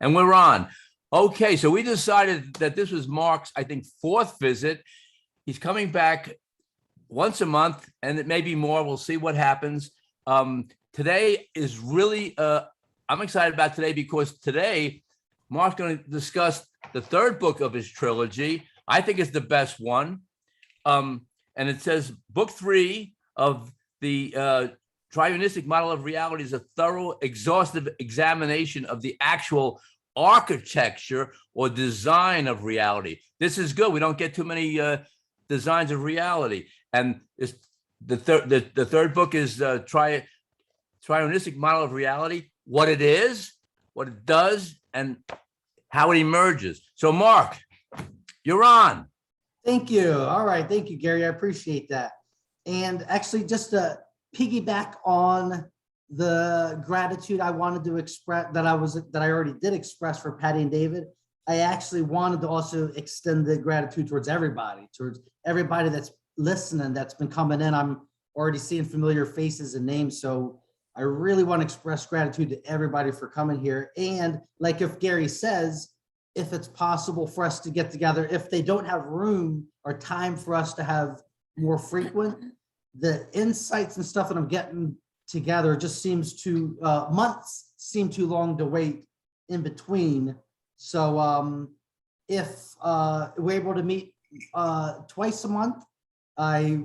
And we're on. Okay, so we decided that this was Mark's, I think, fourth visit. He's coming back once a month, and it may be more. We'll see what happens. Today is really, I'm excited about today because today Mark's going to discuss the third book of his trilogy. I think it's the best one. And it says book 3 of the Triunistic model of reality is a thorough, exhaustive examination of the actual architecture or design of reality. This is good. We don't get too many designs of reality. And the third book is Triunistic model of reality, what it is, what it does, and how it emerges. So Mark, you're on. Thank you. All right. Thank you, Gary. I appreciate that. And actually, just to piggyback on the gratitude I wanted to express that I already did express for Patty and David, I actually wanted to also extend the gratitude towards everybody that's listening, that's been coming in. I'm already seeing familiar faces and names. So I really want to express gratitude to everybody for coming here. And like if Gary says, if it's possible for us to get together, if they don't have room or time for us to have more frequent, the insights and stuff that I'm getting together just seems too, months seem too long to wait in between. So if we're able to meet twice a month, I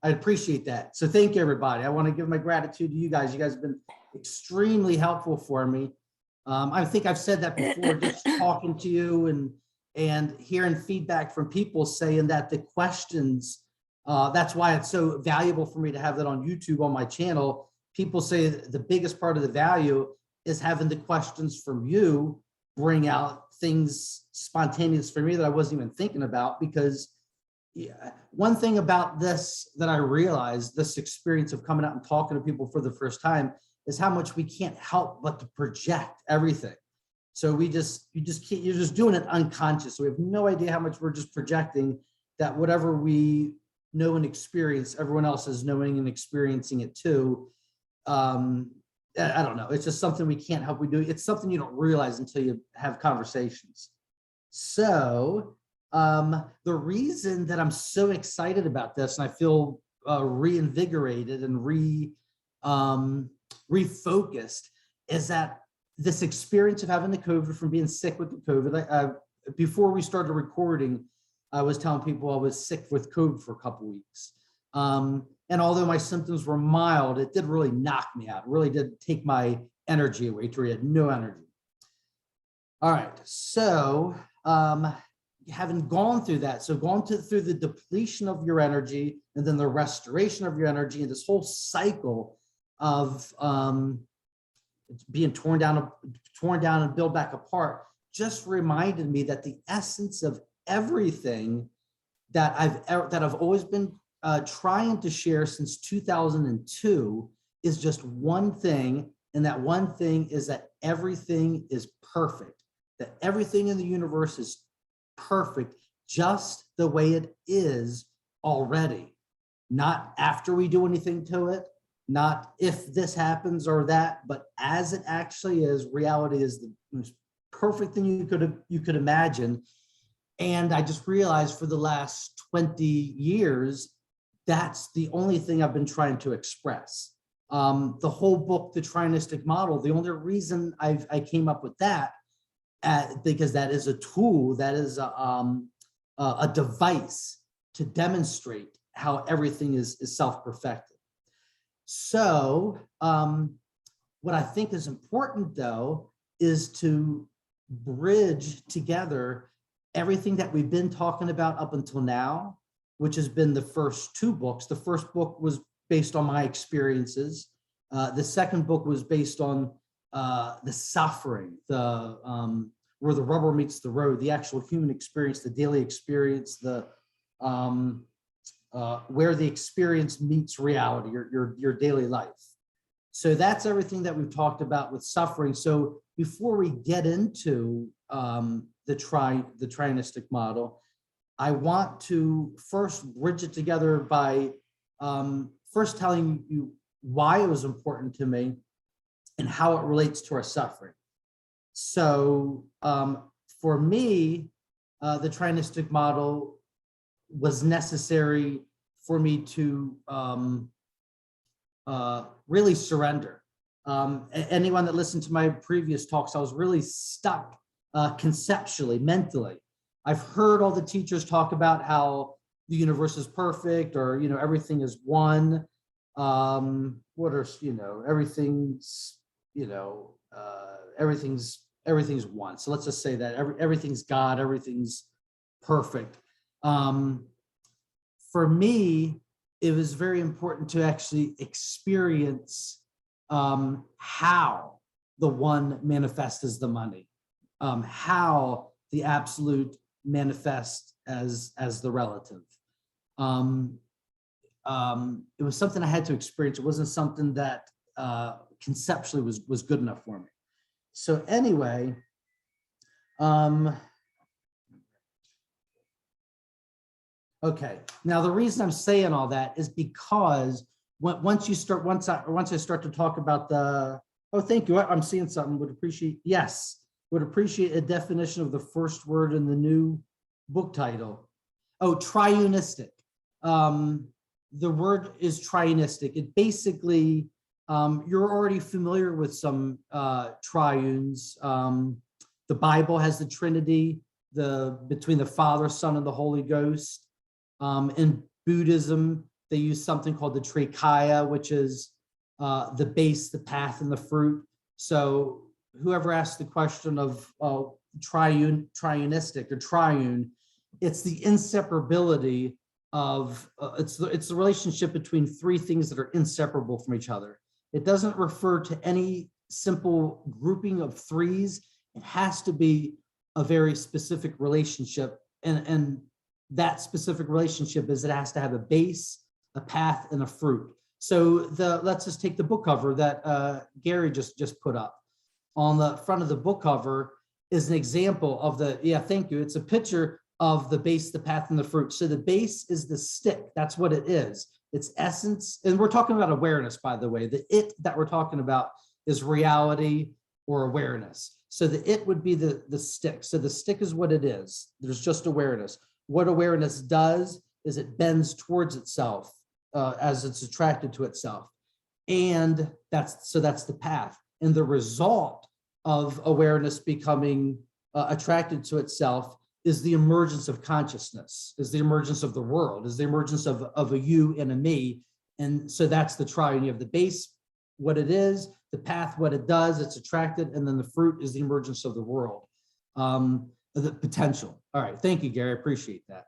appreciate that. So thank you, everybody. I want to give my gratitude to you guys. You guys have been extremely helpful for me. I think I've said that before, just talking to you and hearing feedback from people saying that the questions, that's why it's so valuable for me to have that on YouTube on my channel. People say the biggest part of the value is having the questions from you bring out things spontaneous for me that I wasn't even thinking about. Because one thing about this that I realized, this experience of coming out and talking to people for the first time, is how much we can't help but to project everything. So you're just doing it unconscious. So we have no idea how much we're just projecting, that whatever we know and experience, everyone else is knowing and experiencing it too. I don't know. It's just something we can't help. We do. It's something you don't realize until you have conversations. So the reason that I'm so excited about this, and I feel reinvigorated and refocused, is that this experience of having the COVID, from being sick with the COVID. Before we started recording, I was telling people I was sick with COVID for a couple weeks. And although my symptoms were mild, it did really knock me out. It really did take my energy away. I had no energy. All right. So having gone through that, so through the depletion of your energy and then the restoration of your energy, and this whole cycle of being torn down and built back apart, just reminded me that the essence of everything that I've always been trying to share since 2002 is just one thing, and that one thing is that everything is perfect, that everything in the universe is perfect just the way it is already, not after we do anything to it, not if this happens or that, but as it actually is. Reality is the most perfect thing you could imagine. And I just realized for the last 20 years, that's the only thing I've been trying to express. The whole book, the Triunistic model, the only reason I came up with that, because that is a tool, that is a device to demonstrate how everything is self-perfected. So what I think is important, though, is to bridge together everything that we've been talking about up until now, which has been the first 2 books. The first book was based on my experiences. The second book was based on the suffering, where the rubber meets the road, the actual human experience, the daily experience, the where the experience meets reality, your daily life. So that's everything that we've talked about with suffering. So before we get into the Triunistic model, I want to first bridge it together by first telling you why it was important to me and how it relates to our suffering. So for me, the Triunistic model was necessary for me to really surrender. Anyone that listened to my previous talks, I was really stuck conceptually, mentally. I've heard all the teachers talk about how the universe is perfect, or everything is one. Everything's everything's one. So let's just say that everything's God, everything's perfect. For me, it was very important to actually experience how the one manifests as the money, how the absolute manifests as the relative. It was something I had to experience. It wasn't something that conceptually was good enough for me. So anyway, okay. Now the reason I'm saying all that is because once I start to talk about thank you. I'm seeing something. Would appreciate a definition of the first word in the new book title. Oh, triunistic. The word is triunistic. It basically, you're already familiar with some triunes. The Bible has the Trinity, between the Father, Son, and the Holy Ghost. In Buddhism, they use something called the Trikaya, which is the base, the path, and the fruit. So whoever asked the question of triunistic or triune, it's the inseparability of it's the relationship between three things that are inseparable from each other. It doesn't refer to any simple grouping of threes. It has to be a very specific relationship, and that specific relationship is it has to have a base, a path, and a fruit. So let's just take the book cover that Gary just put up. On the front of the book cover is an example of thank you. It's a picture of the base, the path, and the fruit. So the base is the stick. That's what it is. It's essence. And we're talking about awareness, by the way. The it that we're talking about is reality or awareness. So the it would be the stick. So the stick is what it is. There's just awareness. What awareness does is it bends towards itself as it's attracted to itself. And that's the path. And the result of awareness becoming attracted to itself is the emergence of consciousness, is the emergence of the world, is the emergence of a you and a me. And so that's the triune. You have the base, what it is, the path, what it does, it's attracted, and then the fruit is the emergence of the world, the potential. All right, thank you, Gary, I appreciate that.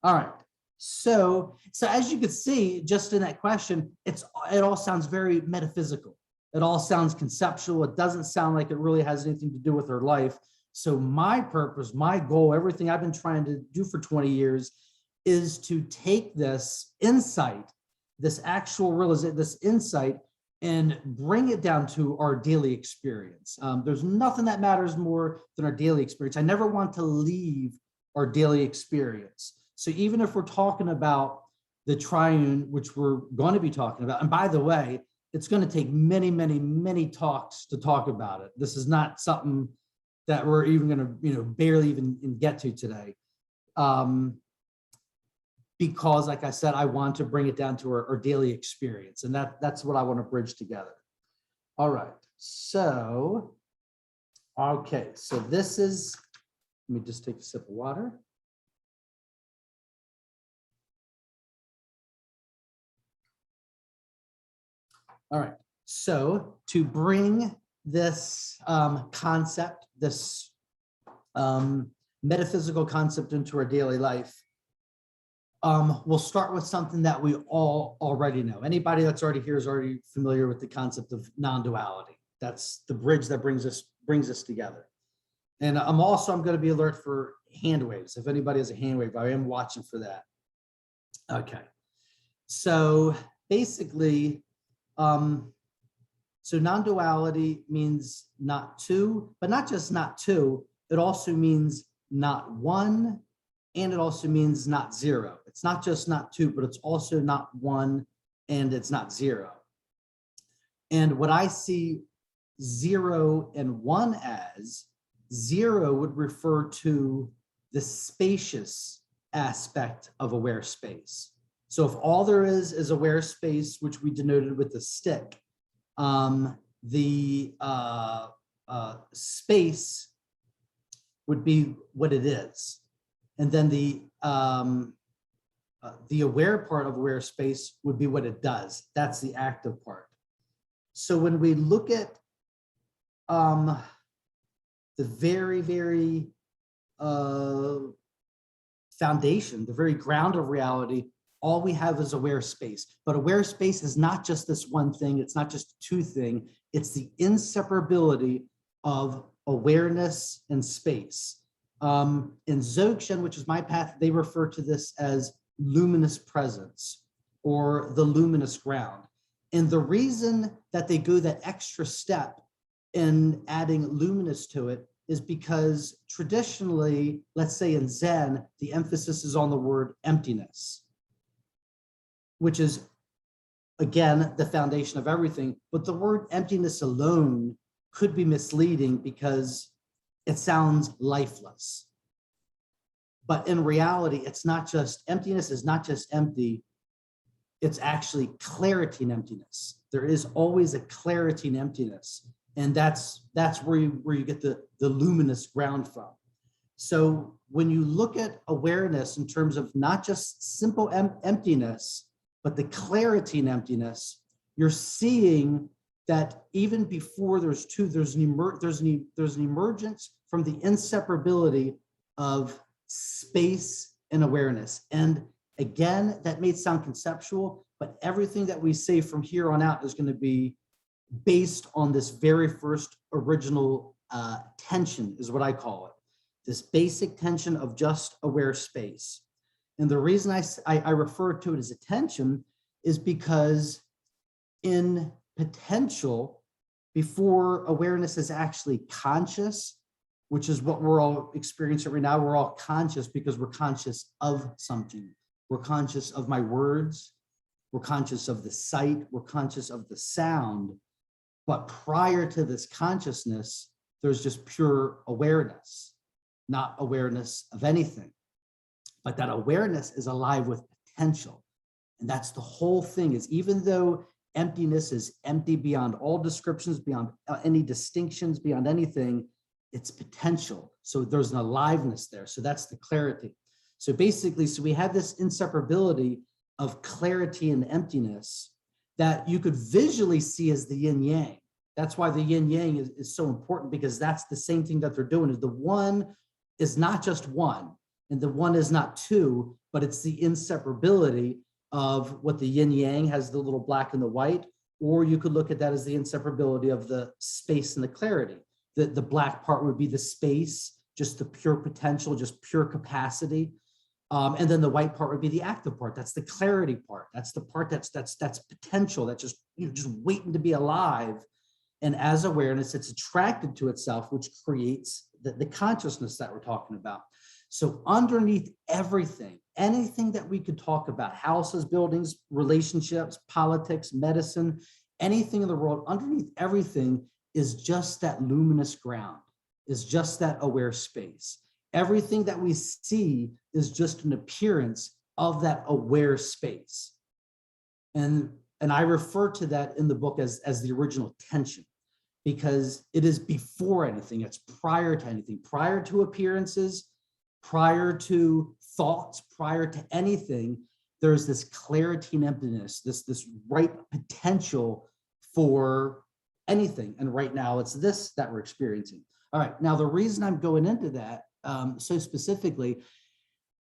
All right, so as you can see, just in that question, it all sounds very metaphysical. It all sounds conceptual. It doesn't sound like it really has anything to do with our life. So my purpose, my goal, everything I've been trying to do for 20 years is to take this insight, this actual realization, this insight, and bring it down to our daily experience. There's nothing that matters more than our daily experience. I never want to leave our daily experience. So even if we're talking about the triune, which we're going to be talking about, and by the way, it's going to take many, many, many talks to talk about it. This is not something that we're even going to, barely even get to today. Because like I said, I want to bring it down to our daily experience. And that's what I want to bridge together. All right. So, okay. So this is, let me just take a sip of water. All right. So to bring this concept, this metaphysical concept into our daily life, we'll start with something that we all already know. Anybody that's already here is already familiar with the concept of non-duality. That's the bridge that brings us together. And I'm going to be alert for hand waves. If anybody has a hand wave, I am watching for that. Okay. So basically, so non-duality means not two, but not just not two, it also means not one, and it also means not zero. It's not just not two, but it's also not one, and it's not zero. And what I see 0 and 1 as, 0 would refer to the spacious aspect of aware space. So if all there is aware space, which we denoted with the stick, the space would be what it is. And then the aware part of aware space would be what it does. That's the active part. So when we look at the very foundation, the very ground of reality, all we have is aware space. But aware space is not just this one thing. It's not just two thing. It's the inseparability of awareness and space. In Dzogchen, which is my path, they refer to this as luminous presence or the luminous ground. And the reason that they go that extra step in adding luminous to it is because traditionally, let's say in Zen, the emphasis is on the word emptiness, which is, again, the foundation of everything. But the word emptiness alone could be misleading because it sounds lifeless. But in reality, it's not just, emptiness is not just empty, it's actually clarity and emptiness. There is always a clarity and emptiness. And that's where you get the luminous ground from. So when you look at awareness in terms of not just simple emptiness, but the clarity and emptiness, you're seeing that even before there's two, there's an emergence from the inseparability of space and awareness. And again, that may sound conceptual, but everything that we say from here on out is going to be based on this very first original tension, is what I call it. This basic tension of just aware space. And the reason I refer to it as a tension is because in potential, before awareness is actually conscious, which is what we're all experiencing right now, we're all conscious because we're conscious of something. We're conscious of my words. We're conscious of the sight. We're conscious of the sound. But prior to this consciousness, there's just pure awareness, not awareness of anything. But that awareness is alive with potential. And that's the whole thing, is even though emptiness is empty beyond all descriptions, beyond any distinctions, beyond anything, it's potential. So there's an aliveness there. So that's the clarity. So basically, so we have this inseparability of clarity and emptiness that you could visually see as the yin yang. That's why the yin yang is so important, because that's the same thing that they're doing. Is the one is not just one, and the one is not two, but it's the inseparability of what the yin yang has, the little black and the white, or you could look at that as the inseparability of the space and the clarity. The black part would be the space, just the pure potential, just pure capacity. And then the white part would be the active part. That's the clarity part. That's the part that's potential, that's just, just waiting to be alive. And as awareness, it's attracted to itself, which creates the consciousness that we're talking about. So underneath everything, anything that we could talk about, houses, buildings, relationships, politics, medicine, anything in the world, underneath everything is just that luminous ground, is just that aware space. Everything that we see is just an appearance of that aware space. And I refer to that in the book as the original tension, because it is before anything, it's prior to anything, prior to appearances, prior to thoughts, prior to anything. There's this clarity and emptiness, this ripe potential for anything. And right now it's this that we're experiencing. All right, now the reason I'm going into that so specifically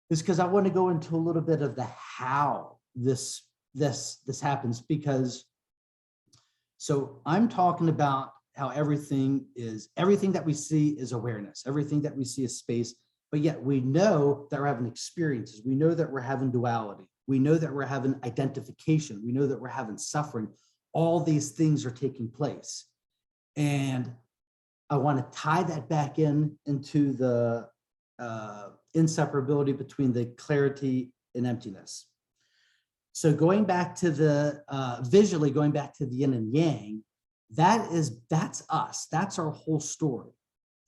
is because I want to go into a little bit of the how this happens, because so I'm talking about how everything that we see is awareness, everything that we see is space, but yet we know that we're having experiences, we know that we're having duality, we know that we're having identification, we know that we're having suffering. All these things are taking place. And I want to tie that back into the inseparability between the clarity and emptiness. So going back to the, visually going back to the yin and yang, That's us. That's our whole story.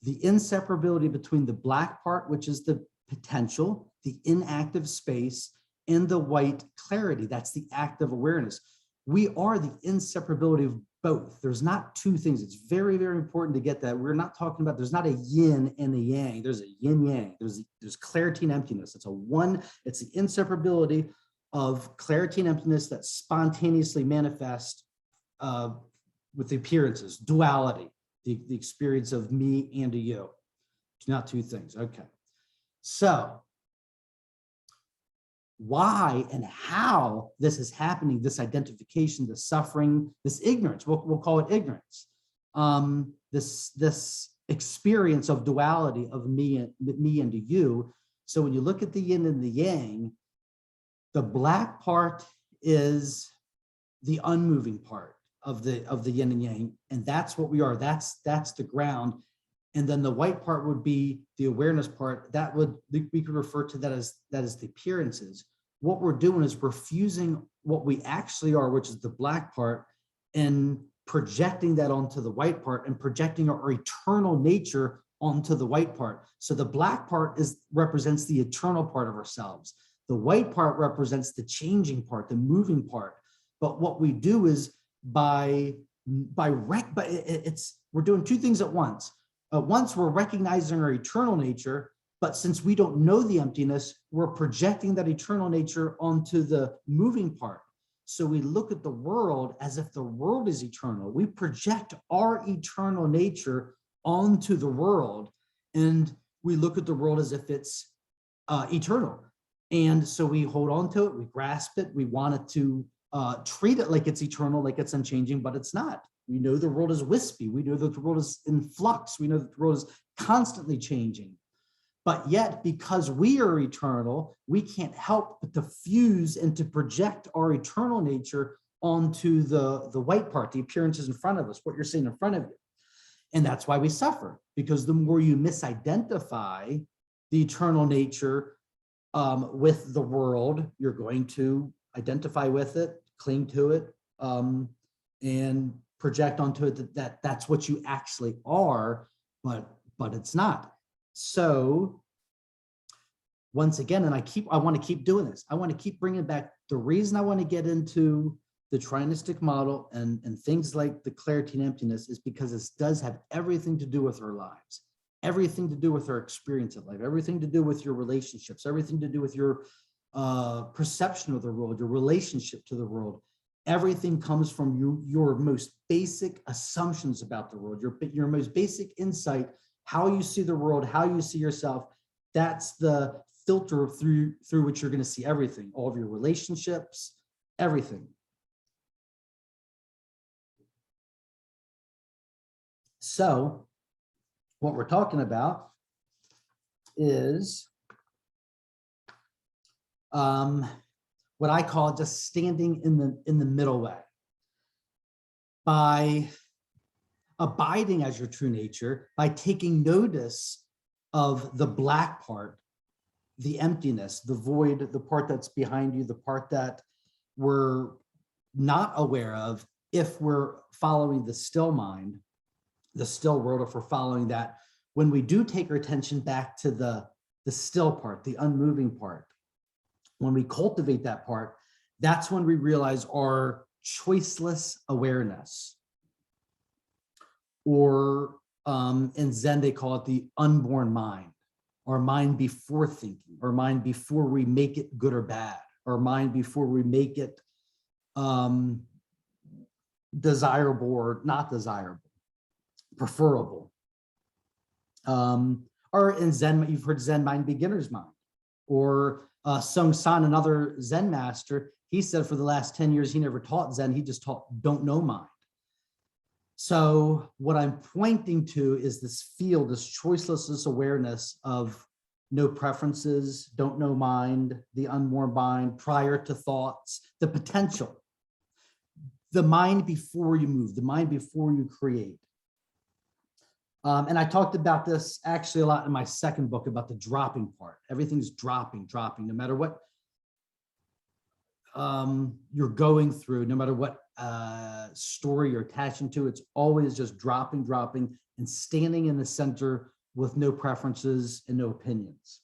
The inseparability between the black part, which is the potential, the inactive space, and the white clarity. That's the active awareness. We are the inseparability of both. There's not two things. It's very, very important to get that. We're not talking about, there's not a yin and a yang. There's a yin yang. There's clarity and emptiness. It's the inseparability of clarity and emptiness that spontaneously manifest with the appearances, duality, the experience of me and a you. It's not two things. Okay. So why and how this is happening, this identification, this suffering, this ignorance, we'll call it ignorance, this experience of duality of me and you. So when you look at the yin and the yang, the black part is the unmoving part of the yin and yang, and that's what we are. That's the ground. And then the white part would be the awareness part. We could refer to that as the appearances. What we're doing is we're fusing what we actually are, which is the black part, and projecting that onto the white part, and projecting our eternal nature onto the white part. So the black part represents the eternal part of ourselves. The white part represents the changing part, the moving part. But what we do is we're doing two things at once. Once we're recognizing our eternal nature, but since we don't know the emptiness, we're projecting that eternal nature onto the moving part. So we look at the world as if the world is eternal. We project our eternal nature onto the world, and we look at the world as if it's eternal. And so we hold on to it, we grasp it, we want it to treat it like it's eternal, like it's unchanging, but it's not. We know the world is wispy. We know that the world is in flux. We know that the world is constantly changing. But yet, because we are eternal, we can't help but to fuse and to project our eternal nature onto the white part, the appearances in front of us, what you're seeing in front of you. And that's why we suffer, because the more you misidentify the eternal nature with the world, you're going to identify with it, cling to it, and project onto it that's what you actually are, but it's not. So once again, and I want to keep doing this. I want to keep bringing back the reason I want to get into the Triunistic model and things like the clarity and emptiness is because this does have everything to do with our lives, everything to do with our experience of life, everything to do with your relationships, everything to do with your perception of the world, your relationship to the world. Everything comes from your most basic assumptions about the world, your most basic insight, how you see the world, how you see yourself. That's the filter through which you're going to see everything, all of your relationships, everything. So what we're talking about is what I call just standing in the middle way. By abiding as your true nature, by taking notice of the black part, the emptiness, the void, the part that's behind you, the part that we're not aware of if we're following the still mind, the still world, if we're following that, when we do take our attention back to the still part, the unmoving part, when we cultivate that part, that's when we realize our choiceless awareness. Or in Zen, they call it the unborn mind, our mind before thinking, our mind before we make it good or bad, our mind before we make it desirable or not desirable, preferable. Or in Zen, you've heard Zen mind, beginner's mind. Or Sung San, another Zen master, he said for the last 10 years, he never taught Zen, he just taught don't know mind. So what I'm pointing to is this field, this choiceless awareness of no preferences, don't know mind, the unborn mind, prior to thoughts, the potential, the mind before you move, the mind before you create. And I talked about this actually a lot in my second book about the dropping part. Everything's dropping, no matter what you're going through, no matter what story you're attaching to. It's always just dropping, and standing in the center with no preferences and no opinions.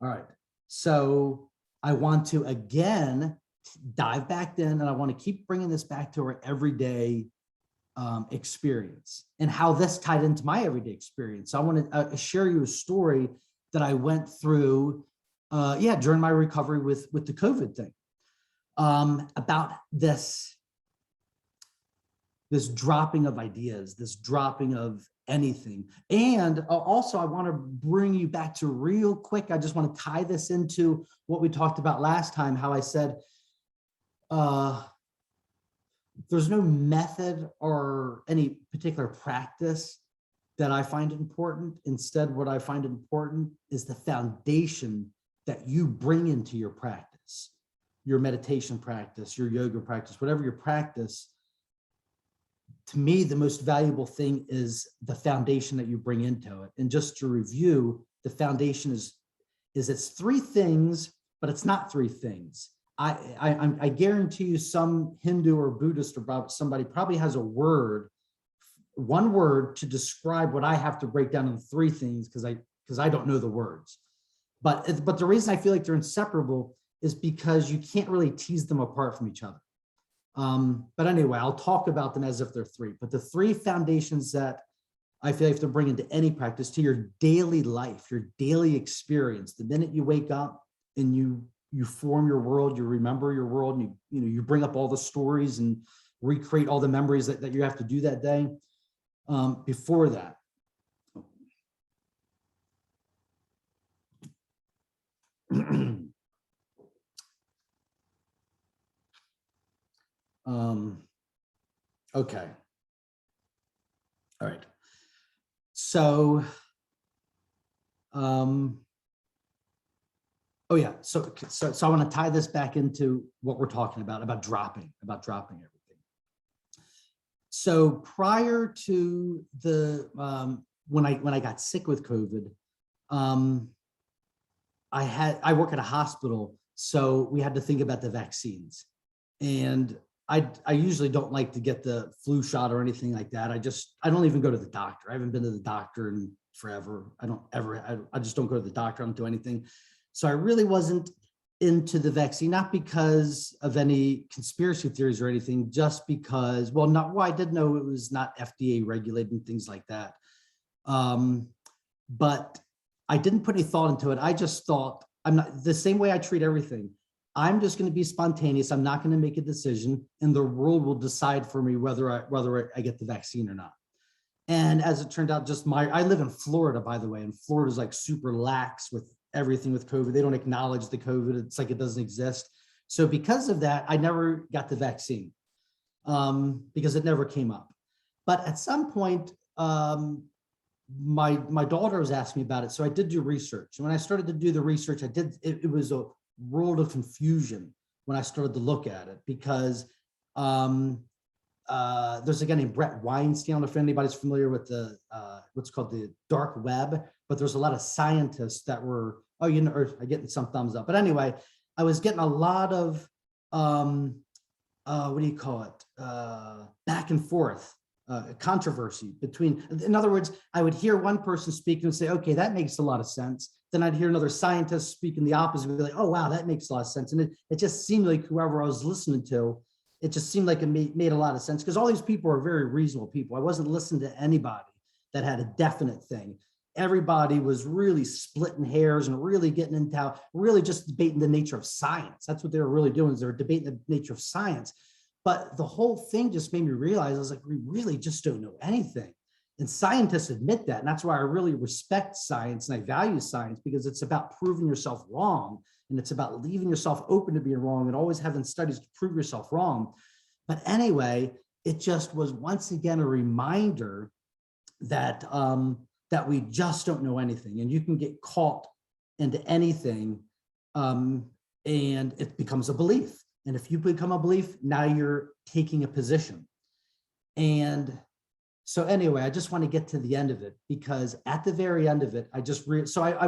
All right, so I want to again dive back in, and I want to keep bringing this back to our everyday experience and how this tied into my everyday experience. So I want to share you a story that I went through, during my recovery with the COVID thing, about this dropping of ideas, this dropping of anything. And also I want to bring you back to real quick. I just want to tie this into what we talked about last time, how I said, there's no method or any particular practice that I find important. Instead, what I find important is the foundation that you bring into your practice, your meditation practice, your yoga practice, whatever your practice. To me, the most valuable thing is the foundation that you bring into it. And just to review, the foundation is it's three things, but it's not three things. I guarantee you some Hindu or Buddhist or somebody probably has one word to describe what I have to break down into three things, because I don't know the words. But the reason I feel like they're inseparable is because you can't really tease them apart from each other. But anyway, I'll talk about them as if they're three. But the three foundations that I feel like you have to bring into any practice, to your daily life, your daily experience, the minute you wake up and you form your world, you remember your world, and you bring up all the stories and recreate all the memories that you have to do that day. Before that, okay. All right. So, oh yeah. So I want to tie this back into what we're talking about dropping everything. So prior to the, when I got sick with COVID, I work at a hospital, so we had to think about the vaccines. And I usually don't like to get the flu shot or anything like that. I don't even go to the doctor. I haven't been to the doctor in forever. I just don't go to the doctor. I don't do anything. So I really wasn't into the vaccine, not because of any conspiracy theories or anything, just because, I did know it was not FDA regulated and things like that. But I didn't put any thought into it. I just thought, I'm not the same way I treat everything. I'm just going to be spontaneous. I'm not going to make a decision, and the world will decide for me whether I get the vaccine or not. And as it turned out, I live in Florida, by the way, and Florida's like super lax with everything with COVID. They don't acknowledge the COVID. It's like it doesn't exist. So because of that, I never got the vaccine because it never came up. But at some point, my daughter was asking me about it. So I did do research. And when I started to do the research, it was a world of confusion when I started to look at it, because there's a guy named Brett Weinstein. I don't know if anybody's familiar with the what's called the dark web, but there's a lot of scientists that were, I'm getting some thumbs up. But anyway, I was getting a lot of what do you call it? Back and forth controversy between, in other words, I would hear one person speak and say, okay, that makes a lot of sense. Then I'd hear another scientist speak in the opposite, be like, oh, wow, that makes a lot of sense. And it just seemed like whoever I was listening to, it just seemed like it made a lot of sense, because all these people are very reasonable people. I wasn't listening to anybody that had a definite thing. Everybody was really splitting hairs and really getting into, really just debating the nature of science. That's what they were really doing, is they were debating the nature of science. But the whole thing just made me realize, I was like, we really just don't know anything. And scientists admit that. And that's why I really respect science and I value science, because it's about proving yourself wrong. And it's about leaving yourself open to being wrong and always having studies to prove yourself wrong. But anyway, it just was once again a reminder that, that we just don't know anything, and you can get caught into anything, and it becomes a belief. And if you become a belief, now you're taking a position. And so anyway, I just want to get to the end of it, because at the very end of it, I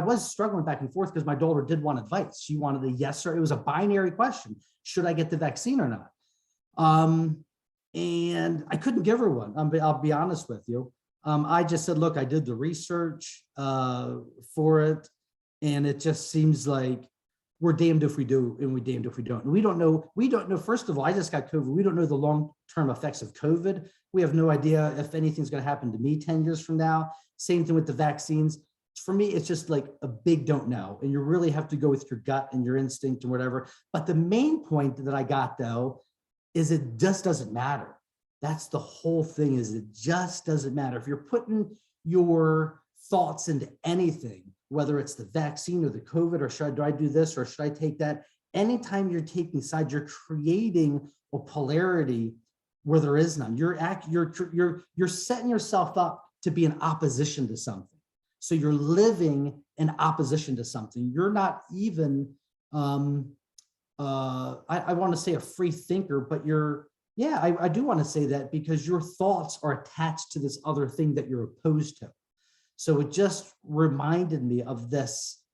was struggling back and forth, because my daughter did want advice. She wanted a yes or, it was a binary question. Should I get the vaccine or not? And I couldn't give her one. I'll be honest with you. I just said, look, I did the research for it, and it just seems like we're damned if we do and we're damned if we don't. And we don't know. First of all, I just got COVID. We don't know the long-term effects of COVID. We have no idea if anything's going to happen to me 10 years from now. Same thing with the vaccines. For me, it's just like a big don't know. And you really have to go with your gut and your instinct and whatever. But the main point that I got, though, is it just doesn't matter. That's the whole thing, is it just doesn't matter. If you're putting your thoughts into anything, whether it's the vaccine or the COVID, or do I do this or should I take that? Anytime you're taking sides, you're creating a polarity where there is none. You're setting yourself up to be in opposition to something. So you're living in opposition to something. You're not even, I want to say a free thinker, but I do want to say that, because your thoughts are attached to this other thing that you're opposed to. So it just reminded me of this,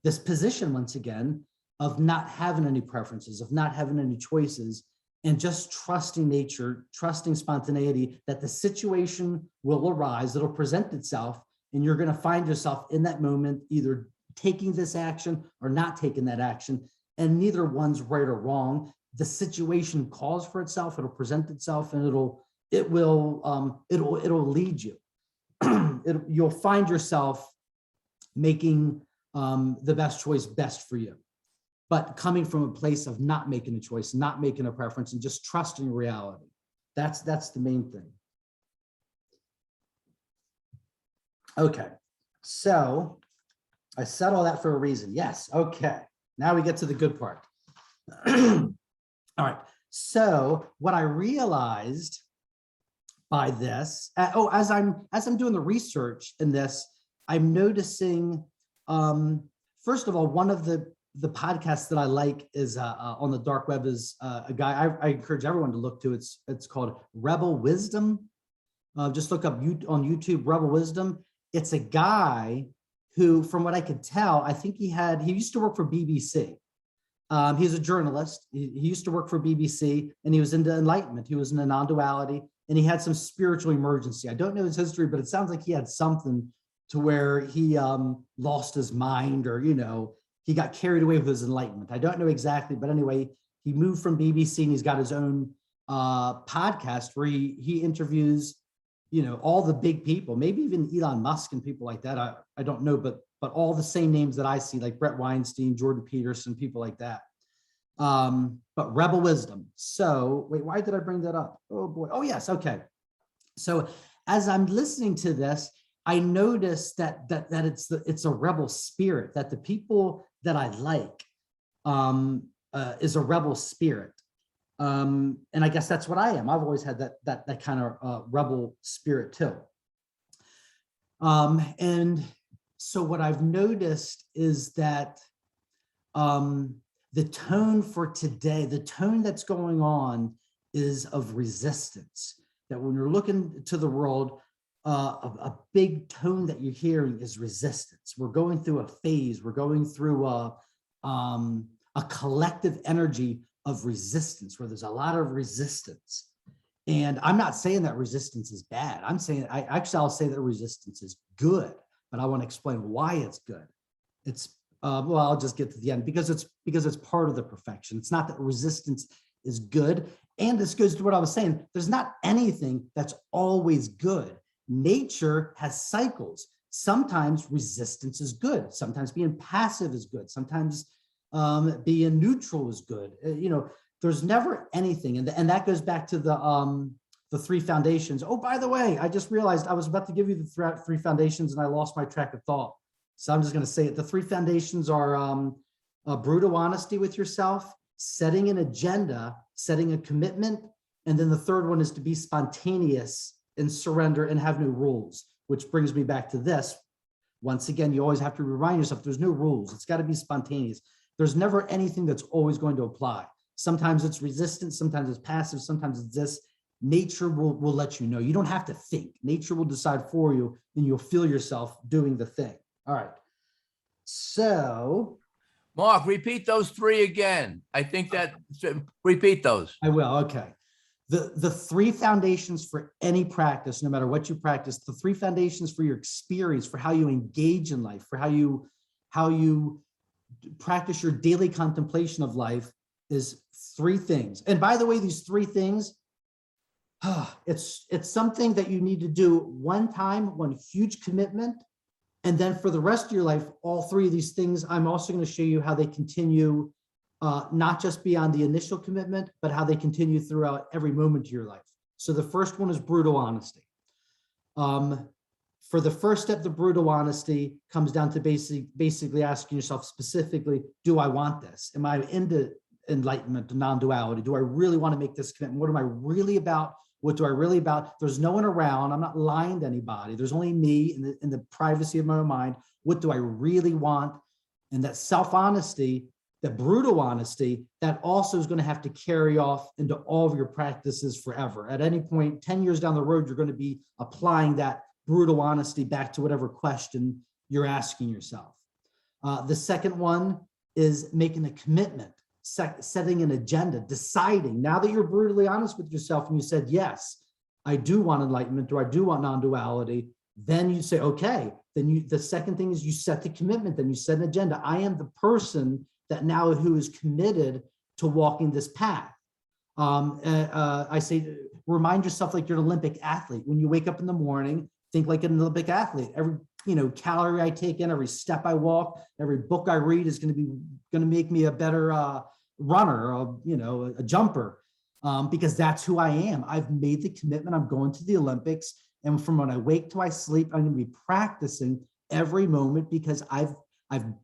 this position, once again, of not having any preferences, of not having any choices, and just trusting nature, trusting spontaneity, that the situation will arise, it'll present itself, and you're going to find yourself in that moment either taking this action or not taking that action, and neither one's right or wrong. The situation calls for itself, it'll present itself, and it'll lead you. You'll find yourself making the best choice best for you, but coming from a place of not making a choice, not making a preference, and just trusting reality. That's the main thing. Okay, so I said all that for a reason. Yes, okay. Now we get to the good part. All right, so what I realized by this, as I'm doing the research in this, I'm noticing, first of all, one of the podcasts that I like is on the dark web is a guy I encourage everyone to look to. It's called Rebel Wisdom. Just look up on YouTube, Rebel Wisdom. It's a guy who, from what I could tell, I think he used to work for BBC. He's a journalist. He used to work for BBC, and he was into enlightenment. He was in a non-duality, and he had some spiritual emergency. I don't know his history, but it sounds like he had something to where he lost his mind, or, he got carried away with his enlightenment. I don't know exactly, but anyway, he moved from BBC, and he's got his own podcast where he interviews, all the big people, maybe even Elon Musk and people like that. I don't know, but all the same names that I see, like Brett Weinstein, Jordan Peterson, people like that. But Rebel Wisdom. So wait, why did I bring that up? Oh boy. Oh yes. Okay. So as I'm listening to this, I noticed that it's a rebel spirit, that the people that I like is a rebel spirit. And I guess that's what I am. I've always had that kind of rebel spirit too. And so what I've noticed is that the tone for today, the tone that's going on, is of resistance. That when you're looking to the world, a big tone that you're hearing is resistance. We're going through a phase. We're going through a collective energy of resistance, where there's a lot of resistance. And I'm not saying that resistance is bad. I'm saying, I'll say that resistance is good, but I want to explain why it's good. It's, well, I'll just get to the end, because it's part of the perfection. It's not that resistance is good. And this goes to what I was saying. There's not anything that's always good. Nature has cycles. Sometimes resistance is good. Sometimes being passive is good. Sometimes being neutral is good. There's never anything. And that goes back to the three foundations. Oh, by the way, I just realized I was about to give you the three foundations and I lost my track of thought. So I'm just going to say it. The three foundations are brutal honesty with yourself, setting an agenda, setting a commitment. And then the third one is to be spontaneous and surrender and have no rules, which brings me back to this. Once again, you always have to remind yourself there's no rules. It's got to be spontaneous. There's never anything that's always going to apply. Sometimes it's resistance, sometimes it's passive, sometimes it's this. Nature will let you know. You don't have to think. Nature will decide for you, and you'll feel yourself doing the thing. All right. So Mark, repeat those three again. I think that, repeat those. I will. Okay. The three foundations for any practice, no matter what you practice, the three foundations for your experience, for how you engage in life, for how you practice your daily contemplation of life is three things. And by the way, these three things, it's something that you need to do one time, one huge commitment. And then for the rest of your life, all three of these things, I'm also going to show you how they continue, not just beyond the initial commitment, but how they continue throughout every moment of your life. So the first one is brutal honesty. For the first step, the brutal honesty comes down to basically asking yourself specifically, do I want this? Am I into enlightenment, non-duality? Do I really want to make this commitment? What am I really about? What do I really about? There's no one around. I'm not lying to anybody. There's only me in the privacy of my own mind. What do I really want? And that self-honesty, that brutal honesty, that also is going to have to carry off into all of your practices forever. At any point, 10 years down the road, you're going to be applying that brutal honesty back to whatever question you're asking yourself. The second one is making a commitment, setting an agenda, deciding, now that you're brutally honest with yourself and you said, yes, I do want enlightenment or I do want non-duality, then you say, okay, then the second thing is you set the commitment, then you set an agenda. I am the person that now who is committed to walking this path. I say, remind yourself like you're an Olympic athlete. When you wake up in the morning, think like an Olympic athlete. Every calorie I take in, every step I walk, every book I read is going to make me a better runner, or a jumper, because that's who I am. I've made the commitment. I'm going to the Olympics, and from when I wake to I sleep, I'm going to be practicing every moment because I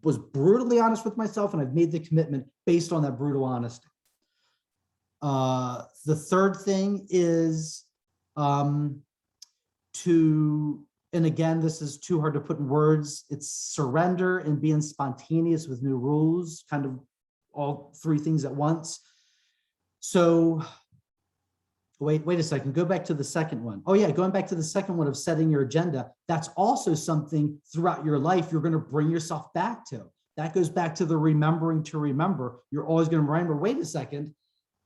was brutally honest with myself, and I've made the commitment based on that brutal honesty. The third thing is and again, this is too hard to put in words. It's surrender and being spontaneous with new rules, kind of all three things at once. So wait a second, go back to the second one. Oh yeah, going back to the second one of setting your agenda, that's also something throughout your life you're going to bring yourself back to. That goes back to the remembering to remember. You're always going to remember, wait a second,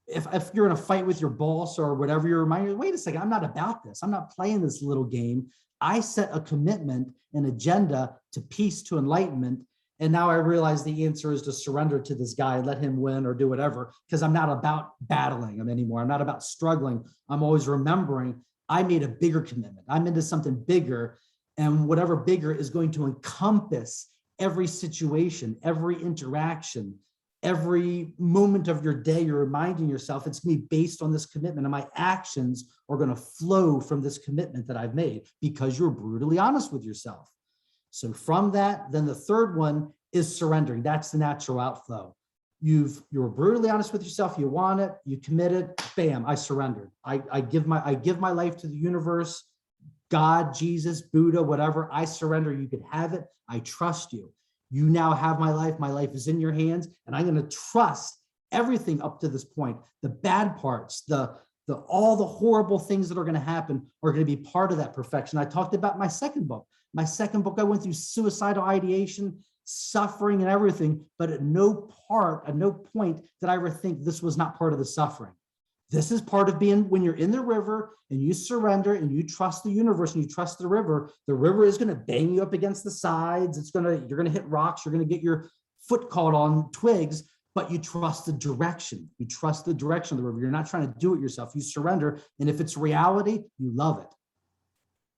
if you're in a fight with your boss or whatever, you're reminded, wait a second, I'm not about this. I'm not playing this little game. I set a commitment, an agenda to peace, to enlightenment. And now I realize the answer is to surrender to this guy, let him win or do whatever, because I'm not about battling him anymore. I'm not about struggling. I'm always remembering I made a bigger commitment. I'm into something bigger, and whatever bigger is going to encompass every situation, every interaction, every moment of your day. You're reminding yourself it's going to be based on this commitment, and my actions are going to flow from this commitment that I've made because you're brutally honest with yourself. So from that, then the third one is surrendering. That's the natural outflow. You're brutally honest with yourself. You want it, you committed, bam, I surrendered. I give my life to the universe, God, Jesus, Buddha, whatever. I surrender. You can have it. I trust you. You now have my life. My life is in your hands, and I'm going to trust everything up to this point. The bad parts, all the horrible things that are going to happen are going to be part of that perfection. I talked about my second book. My second book, I went through suicidal ideation, suffering, and everything, but at no point did I ever think this was not part of the suffering. This is part of being, when you're in the river and you surrender and you trust the universe and you trust the river is going to bang you up against the sides. You're going to hit rocks. You're going to get your foot caught on twigs, but you trust the direction. You trust the direction of the river. You're not trying to do it yourself. You surrender. And if it's reality, you love it.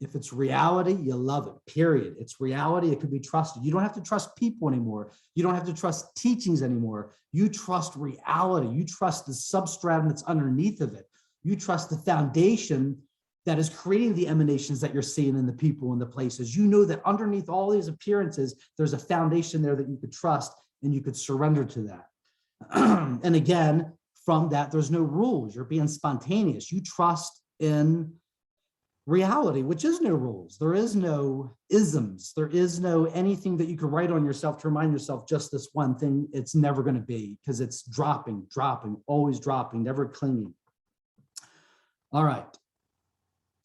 If it's reality, you love it, period. It's reality. It could be trusted. You don't have to trust people anymore. You don't have to trust teachings anymore. You trust reality. You trust the substratum that's underneath of it. You trust the foundation that is creating the emanations that you're seeing in the people and the places. You know that underneath all these appearances, there's a foundation there that you could trust, and you could surrender to that. And again, from that, there's no rules. You're being spontaneous. You trust in reality, which is no rules. There is no isms. There is no anything that you could write on yourself to remind yourself just this one thing. It's never going to be, because it's dropping, always dropping, never clinging. All right.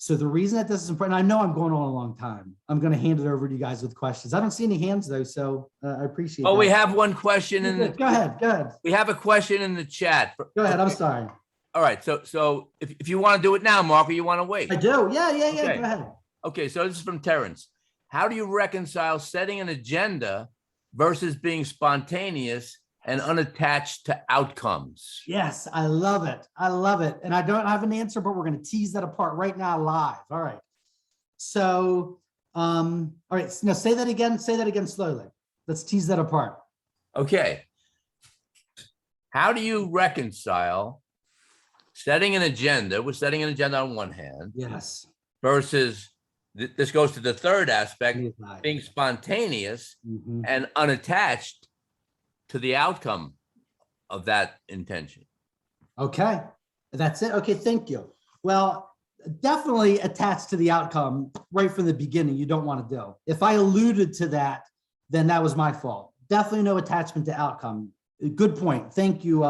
So the reason that this is important, I know I'm going on a long time. I'm going to hand it over to you guys with questions. I don't see any hands though, so I appreciate Oh, that. we have one question in the, Go ahead. Go ahead. we have a question in the chat. Go ahead. I'm Okay. sorry. All right. So if you want to do it now, Mark, or you want to wait? I do. Yeah. Okay. Go ahead. Okay. So this is from Terrence. How do you reconcile setting an agenda versus being spontaneous and unattached to outcomes? Yes, I love it. I love it. And I don't have an answer, but we're going to tease that apart right now live. All right. So, all right. Now say that again. Say that again slowly. Let's tease that apart. Okay. How do you reconcile setting an agenda, with setting an agenda on one hand, Yes. versus this goes to the third aspect, Right. being spontaneous Mhm. and unattached to the outcome of that intention? Okay. That's it. Okay. Thank you. Well, definitely attached to the outcome right from the beginning. You don't want to do. If I alluded to that, then that was my fault. Definitely no attachment to outcome. Good point. Thank you,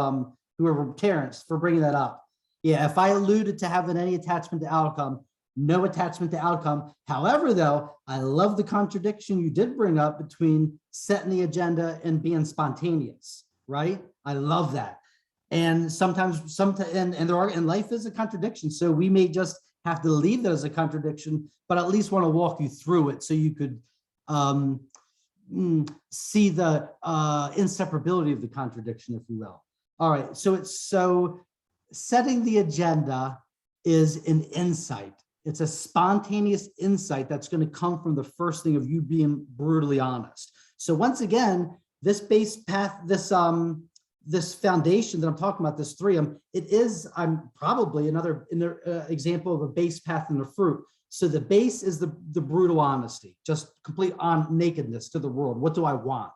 whoever, Terrence, for bringing that up. Yeah, if I alluded to having any attachment to outcome, no attachment to outcome. However, though, I love the contradiction you did bring up between setting the agenda and being spontaneous, right? I love that. And sometimes, and life is a contradiction. So we may just have to leave that as a contradiction, but at least want to walk you through it so you could see the inseparability of the contradiction, if you will. All right. So setting the agenda is an insight. It's a spontaneous insight that's going to come from the first thing of you being brutally honest. So once again, this base path, this foundation that I'm talking about, this threeum, I'm probably another example of a base path and a fruit. So the base is the brutal honesty, just complete nakedness to the world. What do I want?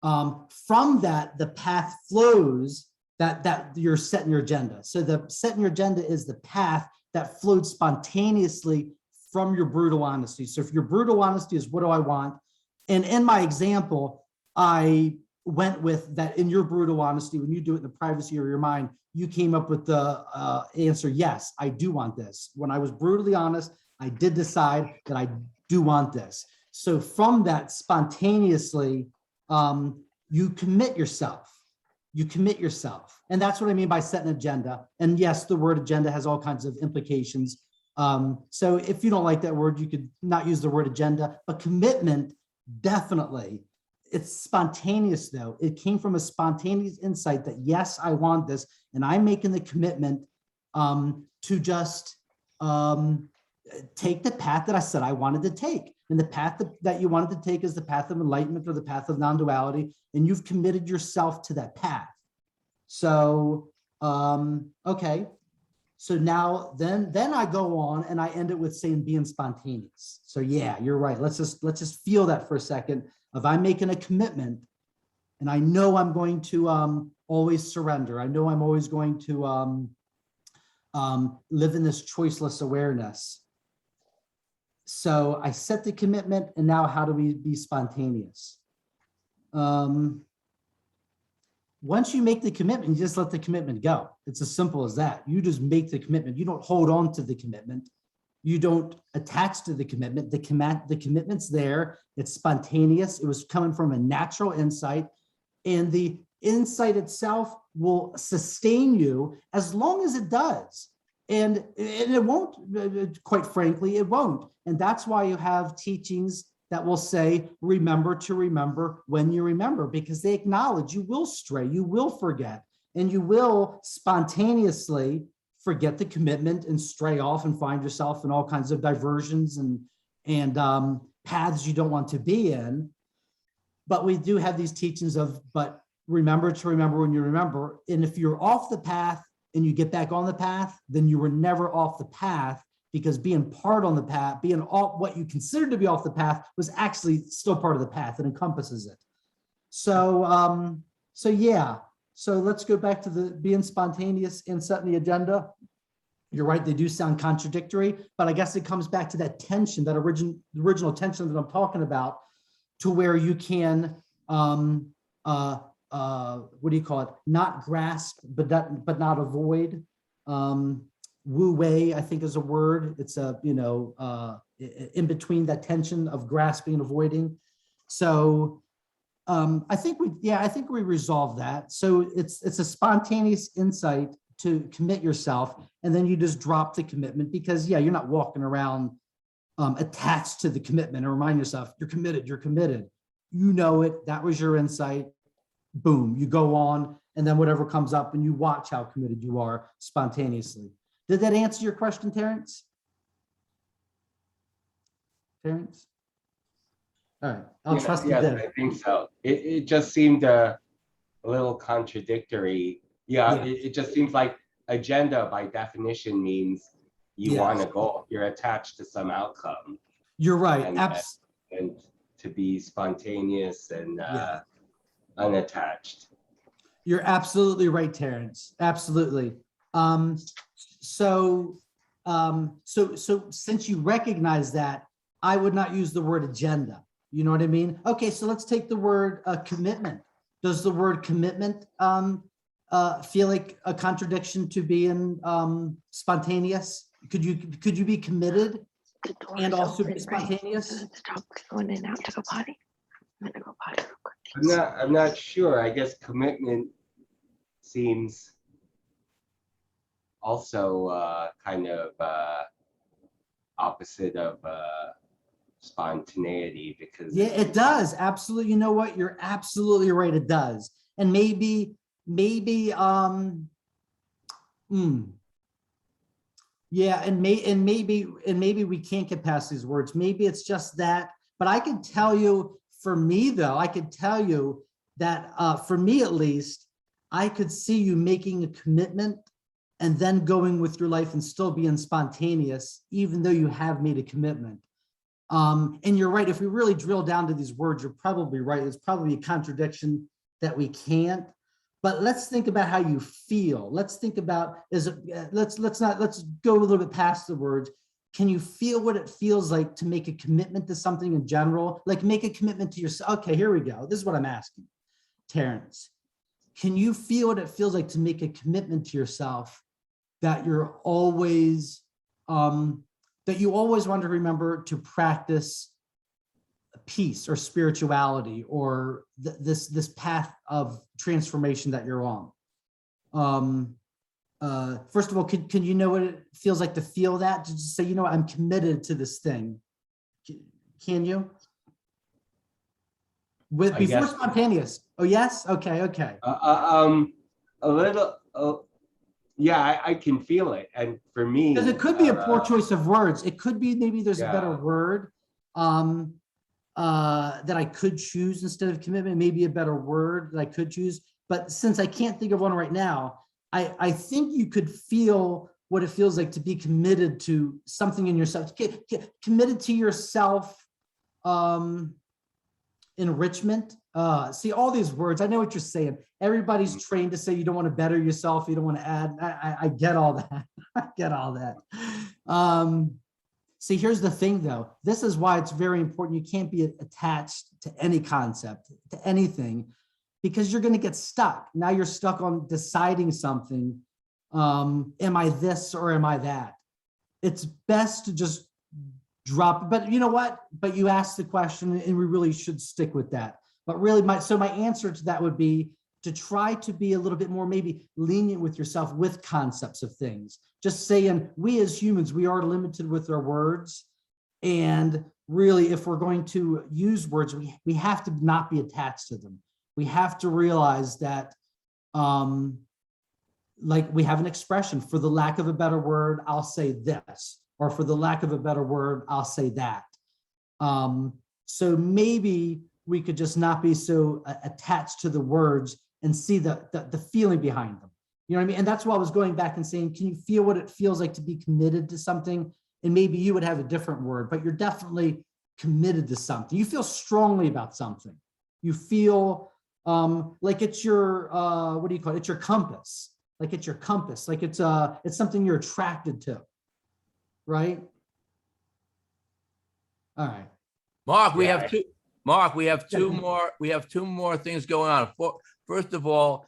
From that, the path flows that you're setting your agenda. So the setting your agenda is the path that flowed spontaneously from your brutal honesty. So if your brutal honesty is what do I want? And in my example, I went with that in your brutal honesty, when you do it in the privacy of your mind, you came up with the answer, yes, I do want this. When I was brutally honest, I did decide that I do want this. So from that spontaneously, you commit yourself. You commit yourself. And that's what I mean by setting an agenda. And yes, the word agenda has all kinds of implications. So if you don't like that word, you could not use the word agenda, but commitment, definitely. It's spontaneous though. It came from a spontaneous insight that yes, I want this. And I'm making the commitment to just take the path that I said I wanted to take. And the path that you wanted to take is the path of enlightenment or the path of non-duality. And you've committed yourself to that path. So, okay. So now then I go on and I end it with saying being spontaneous. So yeah, you're right. Let's just feel that for a second. If I'm making a commitment and I know I'm going to always surrender, I know I'm always going to live in this choiceless awareness. So I set the commitment, and now how do we be spontaneous? Once you make the commitment, you just let the commitment go. It's as simple as that. You just make the commitment. You don't hold on to the commitment. You don't attach to the commitment. The commitment's there. It's spontaneous. It was coming from a natural insight, and the insight itself will sustain you as long as it does. And it won't, quite frankly, it won't. And that's why you have teachings that will say, remember to remember when you remember, because they acknowledge you will stray, you will forget, and you will spontaneously forget the commitment and stray off and find yourself in all kinds of diversions and paths you don't want to be in. But we do have these teachings but remember to remember when you remember. And if you're off the path and you get back on the path, then you were never off the path, because being part on the path, being all what you consider to be off the path was actually still part of the path. It encompasses it. So, yeah. So let's go back to the being spontaneous and setting the agenda. You're right, they do sound contradictory, but I guess it comes back to that tension, that original tension that I'm talking about, to where you can, what do you call it? Not grasp, but not avoid. wu wei, I think is a word. It's a, in between that tension of grasping and avoiding. So I think we resolved that. So it's a spontaneous insight to commit yourself, and then you just drop the commitment because you're not walking around attached to the commitment, and remind yourself you're committed, you're committed. You know it, that was your insight. Boom, you go on, and then whatever comes up, and you watch how committed you are spontaneously. Did that answer your question, Terrence? Terrence? All right, I'll trust you Yes, then. I think so. It just seemed a little contradictory. Yeah. It just seems like agenda by definition means you want to go, you're attached to some outcome. You're right. And to be spontaneous and unattached. You're absolutely right, Terrence. Absolutely. So since you recognize that, I would not use the word agenda. You know what I mean? Okay, so let's take the word commitment. Does the word commitment feel like a contradiction to being spontaneous? Could you be committed and also be spontaneous? Right. Stop going in and out to go potty. I'm gonna go potty real quick. I'm not sure. I guess commitment seems also kind of opposite of spontaneity, because it does. Absolutely. You know what? You're absolutely right. It does. And maybe maybe we can't get past these words. Maybe it's just that. But I can tell you, for me though, I could tell you that for me at least, I could see you making a commitment and then going with your life and still being spontaneous, even though you have made a commitment. And you're right, if we really drill down to these words, you're probably right. It's probably a contradiction that we can't. But let's think about how you feel. Let's think about, let's go a little bit past the words. Can you feel what it feels like to make a commitment to something in general? Like make a commitment to yourself. Okay, here we go. This is what I'm asking. Terrence, can you feel what it feels like to make a commitment to yourself that you're always, that you always want to remember to practice peace or spirituality or this path of transformation that you're on? First of all, can you know what it feels like to feel that? To just say, you know what, I'm committed to this thing. Can you? Before spontaneous. Oh, yes? Okay. A little, yeah, I can feel it. And for me, because it could be a poor choice of words. It could be maybe there's a better word that I could choose instead of commitment, maybe a better word that I could choose. But since I can't think of one right now, I think you could feel what it feels like to be committed to something in yourself, committed to yourself, enrichment. See, all these words, I know what you're saying. Everybody's trained to say you don't want to better yourself, you don't want to add. I get all that. I get all that. See, here's the thing though. This is why it's very important. You can't be attached to any concept, to anything, because you're going to get stuck. Now you're stuck on deciding something. Am I this or am I that? It's best to just drop. But you know what? But you asked the question and we really should stick with that. But really my answer to that would be to try to be a little bit more maybe lenient with yourself with concepts of things. Just saying, we as humans, we are limited with our words. And really, if we're going to use words, we have to not be attached to them. We have to realize that, like we have an expression, for the lack of a better word, I'll say this, or for the lack of a better word, I'll say that. So maybe we could just not be so attached to the words and see the feeling behind them. You know what I mean? And that's why I was going back and saying, can you feel what it feels like to be committed to something? And maybe you would have a different word, but you're definitely committed to something. You feel strongly about something. You feel like it's your, what do you call it? It's your compass. Like it's your compass. Like it's something you're attracted to, right? All right. Mark, we have two. Mark, we have two more. We have two more things going on. First of all,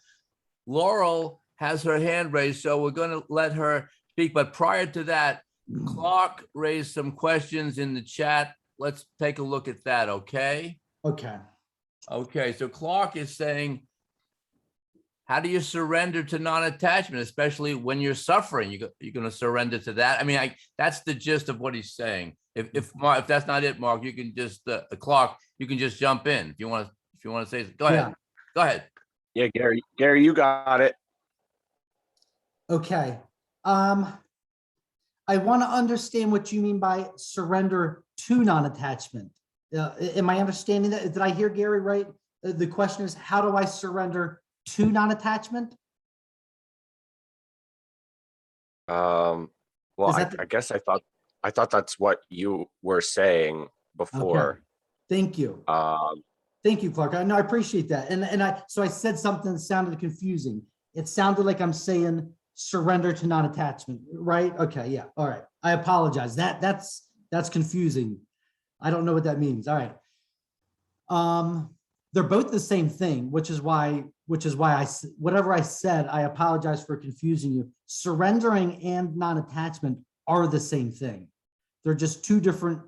Laurel has her hand raised, so we're going to let her speak, but prior to that, Clark raised some questions in the chat. Let's take a look at that, okay? Okay. Okay, so Clark is saying, how do you surrender to non-attachment, especially when you're suffering? You're going to surrender to that. I mean, that's the gist of what he's saying. If that's not it, Mark, you can just Clark, you can just jump in if you want to say. Go ahead. Yeah. Go ahead. Yeah, Gary, you got it. Okay. I want to understand what you mean by surrender to non-attachment. Am I understanding that? Did I hear Gary right? The question is, how do I surrender to non-attachment? Well, Is that I guess I thought that's what you were saying before. Thank you. Thank you, Clark. I appreciate that. So I said something that sounded confusing. It sounded like I'm saying surrender to non-attachment, right? Okay, yeah. All right. I apologize. That's confusing. I don't know what that means. All right. They're both the same thing, which is why whatever I said, I apologize for confusing you. Surrendering and non-attachment are the same thing. They're just two different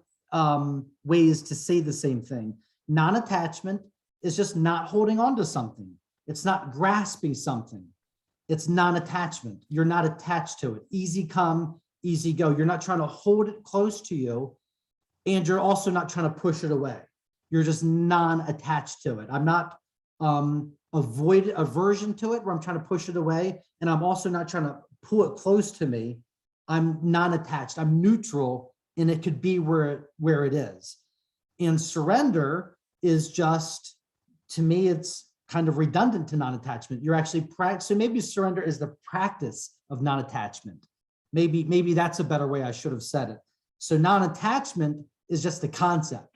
ways to say the same thing. Non-attachment is just not holding on to something. It's not grasping something. It's non-attachment. You're not attached to it. Easy come, easy go. You're not trying to hold it close to you, and you're also not trying to push it away. You're just non-attached to it. I'm not aversion to it where I'm trying to push it away, and I'm also not trying to pull it close to me. I'm non-attached. I'm neutral, and it could be where it is. And surrender is just, to me, it's kind of redundant to non-attachment. You're actually so maybe surrender is the practice of non-attachment. Maybe that's a better way I should have said it. So non-attachment is just the concept.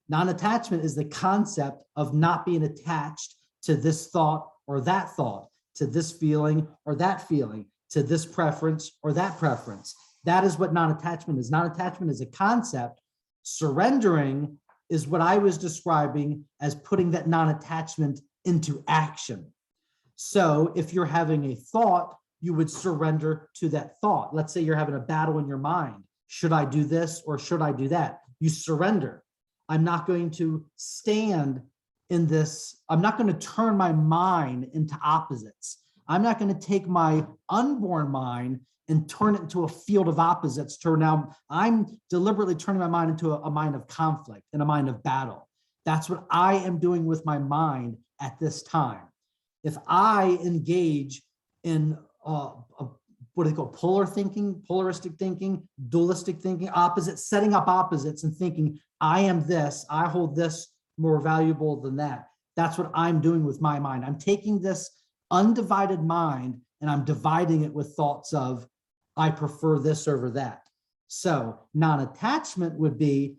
Non-attachment is the concept of not being attached to this thought or that thought, to this feeling or that feeling, to this preference or that preference. That is what non-attachment is. Non-attachment is a concept. Surrendering is what I was describing as putting that non-attachment into action. So if you're having a thought, you would surrender to that thought. Let's say you're having a battle in your mind. Should I do this or should I do that? You surrender. I'm not going to stand in this. I'm not going to turn my mind into opposites. I'm not going to take my unborn mind and turn it into a field of opposites. Now I'm deliberately turning my mind into a mind of conflict and a mind of battle. That's what I am doing with my mind at this time. If I engage in what do they call polar thinking, polaristic thinking, dualistic thinking, opposites, setting up opposites and thinking, I am this, I hold this more valuable than that. That's what I'm doing with my mind. I'm taking this undivided mind and I'm dividing it with thoughts of, I prefer this over that. So non-attachment would be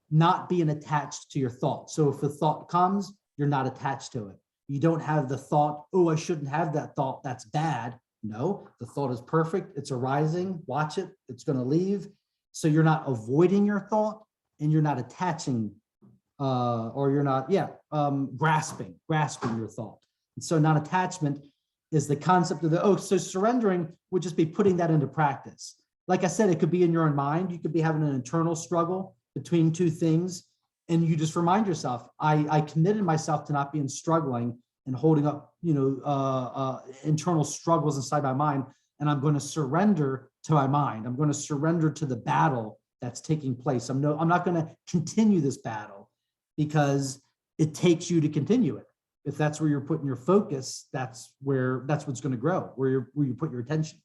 not being attached to your thought. So if a thought comes, you're not attached to it. You don't have the thought, oh, I shouldn't have that thought, that's bad. No, the thought is perfect. It's arising. Watch it. It's going to leave. So you're not avoiding your thought and you're not attaching or you're not, grasping your thought. And so non-attachment is the concept of so surrendering would just be putting that into practice. Like I said, it could be in your own mind. You could be having an internal struggle between two things. And you just remind yourself, I committed myself to not being struggling and holding up, internal struggles inside my mind. And I'm going to surrender to my mind. I'm going to surrender to the battle that's taking place. I'm not going to continue this battle because it takes you to continue it. If that's where you're putting your focus, that's what's going to grow, where you put your attention.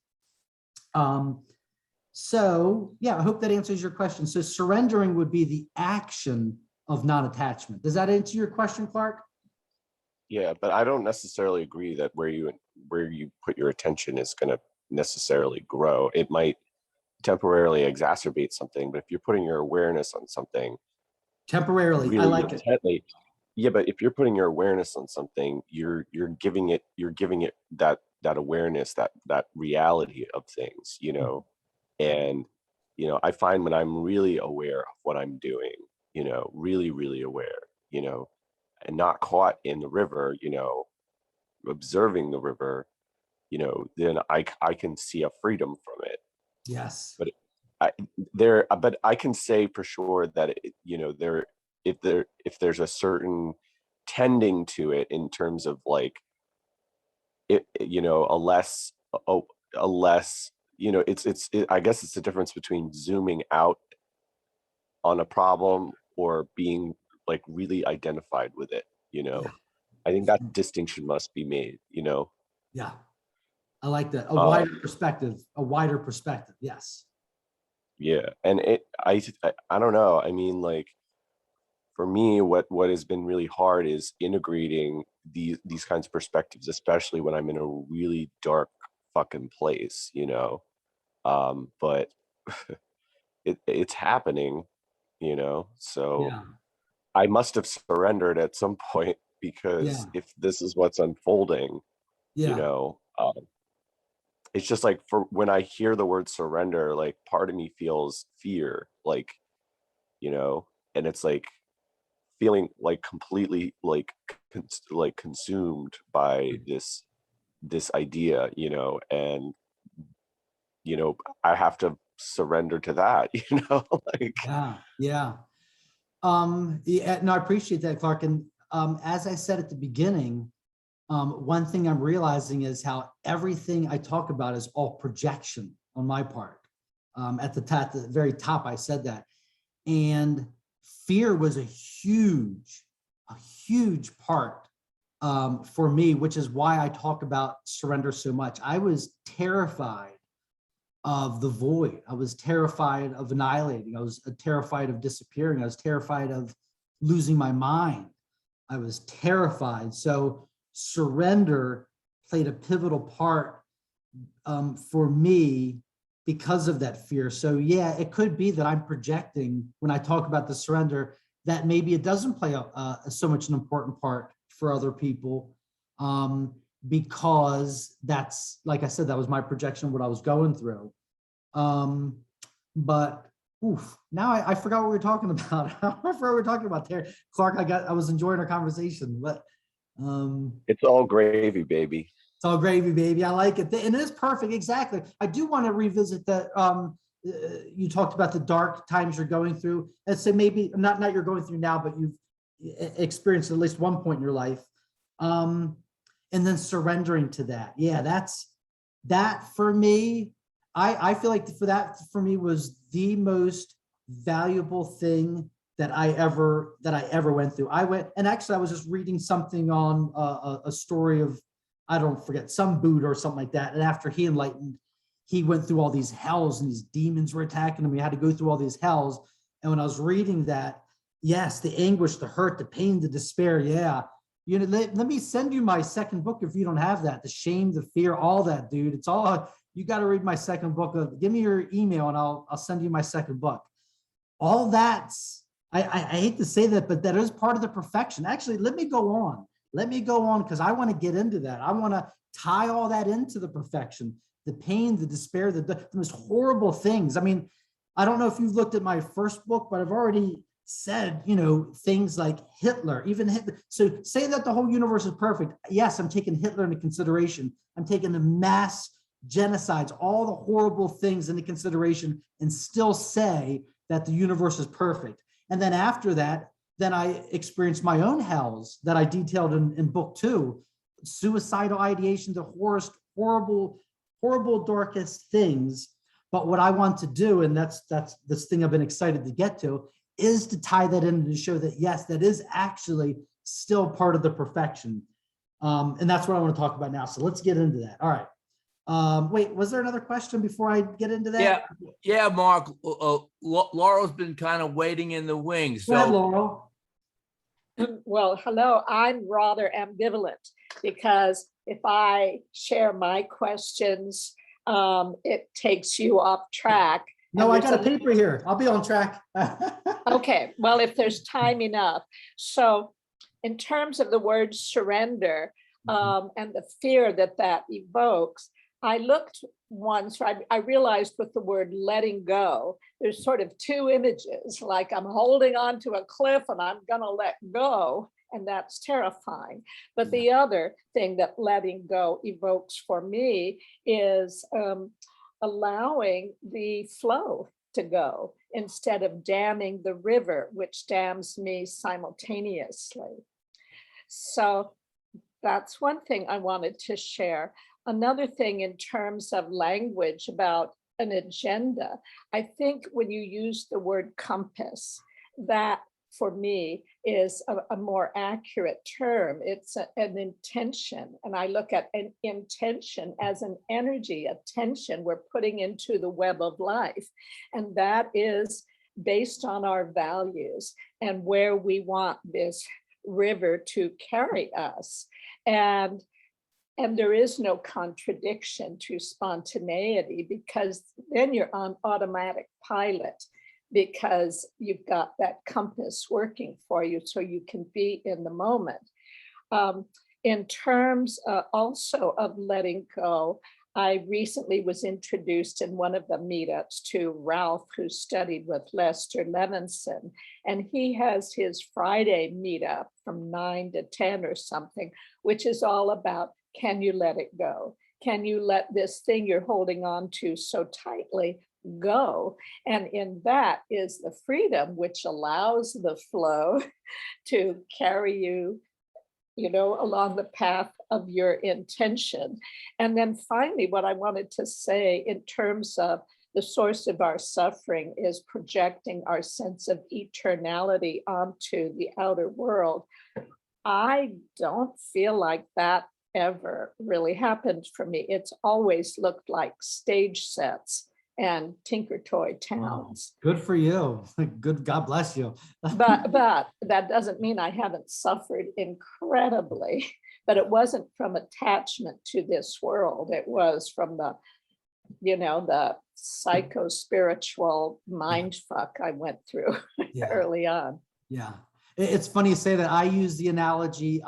So yeah, I hope that answers your question. So surrendering would be the action of non-attachment. Does that answer your question, Clark? Yeah, but I don't necessarily agree that where you put your attention is going to necessarily grow. It might temporarily exacerbate something, but if you're putting your awareness on something Temporarily, really I like intently, yeah, but if you're putting your awareness on something, you're giving it that awareness, that reality of things, and I find when I'm really aware of what I'm doing, really, really aware, and not caught in the river, observing the river, then I can see a freedom from it. Yes. But but I can say for sure that if there's a certain tending to it in terms of like a less I guess it's the difference between zooming out on a problem or being like really identified with it. Yeah. I think that distinction must be made. Yeah. I like that. A Um, wider perspective. A wider perspective. Yes. Yeah, and I don't know. I mean, like for me, what has been really hard is integrating these kinds of perspectives, especially when I'm in a really dark fucking place, But it's happening, So Yeah. I must have surrendered at some point Yeah. because if this is what's unfolding, Yeah. it's just like for when I hear the word surrender, like part of me feels fear, like, and it's like feeling like completely like consumed by this idea, and I have to surrender to that, like Yeah. Yeah. Yeah, no, I appreciate that, Clark. And as I said at the beginning, one thing I'm realizing is how everything I talk about is all projection on my part. At the very top, I said that. And fear was a huge part for me, which is why I talk about surrender so much. I was terrified of the void. I was terrified of annihilating. I was terrified of disappearing. I was terrified of losing my mind. I was terrified. So surrender played a pivotal part for me because of that fear. So yeah, it could be that I'm projecting when I talk about the surrender that maybe it doesn't play so much an important part for other people because that's, like I said, that was my projection of what I was going through. But now I forgot what we were talking about. I forgot what we were talking about there. Clark, I was enjoying our conversation, but it's all gravy, baby. it's all gravy, baby. I like it. And it is perfect. Exactly. I do want to revisit that. You talked about the dark times you're going through. And say maybe not you're going through now, but you've experienced at least one point in your life. And then surrendering to that. Yeah, that for me. I feel like for me was the most valuable thing that I ever went through. And actually I was just reading something on a story of, I don't forget, some Buddha or something like that. And after he enlightened, he went through all these hells and these demons were attacking him. He had to go through all these hells. And when I was reading that, yes, the anguish, the hurt, the pain, the despair. Yeah. Let me send you my second book if you don't have that. The shame, the fear, all that, dude. It's all, you got to read my second book. Give me your email and I'll send you my second book. All that's, I hate to say that, but that is part of the perfection. Actually, let me go on because I want to get into that. I want to tie all that into the perfection, the pain, the despair, the most horrible things. I mean, I don't know if you've looked at my first book, but I've already said, things like Hitler, even Hitler. So say that the whole universe is perfect. Yes, I'm taking Hitler into consideration. I'm taking the mass genocides, all the horrible things into consideration, and still say that the universe is perfect. And then after that, then I experienced my own hells that I detailed in book 2, suicidal ideation, the horrible, darkest things. But what I want to do, and that's this thing I've been excited to get to, is to tie that in to show that, yes, that is actually still part of the perfection. And that's what I want to talk about now. So let's get into that. All right. Wait, was there another question before I get into that? Yeah, Mark. Laurel's been kind of waiting in the wings. Go ahead, So Laurel. Well, hello. I'm rather ambivalent because if I share my questions, it takes you off track. No, I got a paper here. I'll be on track. Okay, well, if there's time enough. So in terms of the word surrender and the fear that evokes, I looked once, I realized with the word letting go, there's sort of two images, like I'm holding on to a cliff and I'm gonna let go. and that's terrifying. But the other thing that letting go evokes for me is allowing the flow to go instead of damming the river, which dams me simultaneously. So that's one thing I wanted to share. Another thing in terms of language about an agenda, I think when you use the word compass, that for me is a more accurate term. It's an intention. And I look at an intention as an energy, a tension we're putting into the web of life. And that is based on our values and where we want this river to carry us. And there is no contradiction to spontaneity, because then you're on automatic pilot, because you've got that compass working for you so you can be in the moment. In terms also of letting go, I recently was introduced in one of the meetups to Ralph, who studied with Lester Levinson, and he has his Friday meetup from 9 to 10 or something, which is all about, can you let it go? Can you let this thing you're holding on to so tightly go? And in that is the freedom which allows the flow to carry you, along the path of your intention. And then finally, what I wanted to say in terms of the source of our suffering is projecting our sense of eternality onto the outer world. I don't feel like that ever really happened for me. It's always looked like stage sets and Tinker Toy towns. Good for you. Good, God bless you. But that doesn't mean I haven't suffered incredibly, but it wasn't from attachment to this world. It was from the psycho-spiritual mind fuck I went through early on. Yeah. It's funny you say that. I use the analogy,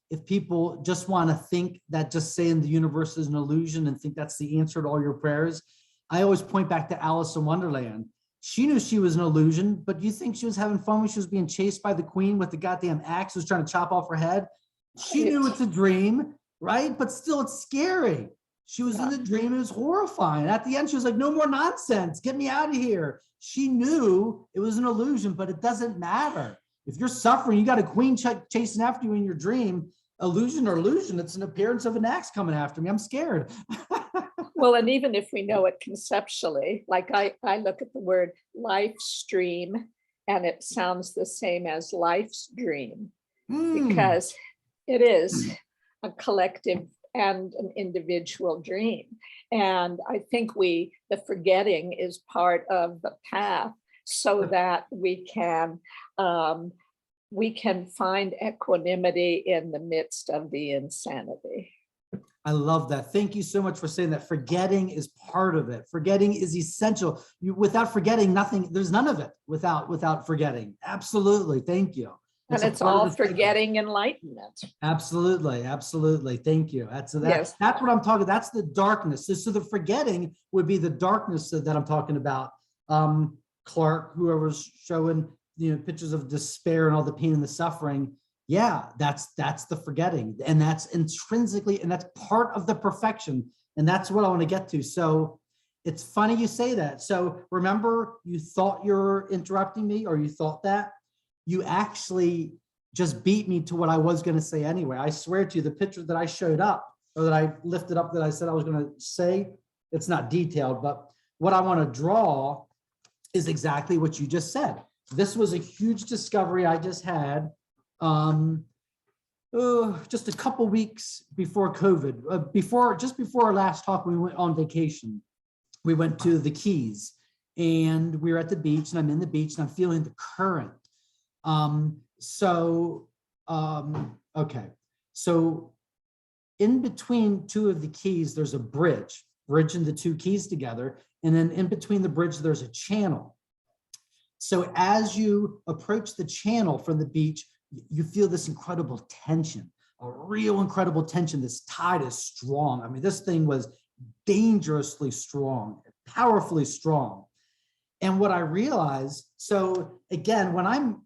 if people just want to think that just saying the universe is an illusion and think that's the answer to all your prayers, I always point back to Alice in Wonderland. She knew she was an illusion, but you think she was having fun when she was being chased by the queen with the goddamn axe who's trying to chop off her head? She knew it's a dream, right? But still, it's scary. She was in the dream. It was horrifying. At the end, she was like, no more nonsense. Get me out of here. She knew it was an illusion, but it doesn't matter. If you're suffering, you got a queen chasing after you in your dream, illusion or illusion, it's an appearance of an axe coming after me. I'm scared. Well, and even if we know it conceptually, like I look at the word life stream and it sounds the same as life's dream, because it is a collective and an individual dream. And I think the forgetting is part of the path so that we can find equanimity in the midst of the insanity. I love that. Thank you so much for saying that. Forgetting is part of it. Forgetting is essential. Without forgetting, there's none of it without forgetting. Absolutely. Thank you. And it's all forgetting enlightenment. Absolutely. Absolutely. Thank you. That's what I'm talking. That's the darkness. So the forgetting would be the darkness that I'm talking about. Clark, whoever's showing, pictures of despair and all the pain and the suffering. Yeah, that's the forgetting, and that's intrinsically, and that's part of the perfection. And that's what I want to get to. So it's funny you say that. So remember, you thought you were interrupting me, or you thought that you actually just beat me to what I was going to say anyway. I swear to you, the picture that I showed up, or that I lifted up, that I said I was going to say, it's not detailed, but what I want to draw is exactly what you just said. This was a huge discovery I just had. Just a couple weeks before COVID, just before our last talk, we went on vacation. We went to the Keys, and we were at the beach, and I'm in the beach, and I'm feeling the current. Okay. So in between two of the keys, there's a bridge bridging the two keys together. And then in between the bridge, there's a channel. So as you approach the channel from the beach, you feel this incredible tension, a real incredible tension. This tide is strong. I mean, this thing was dangerously strong, powerfully strong. And what I realized, so again, when I'm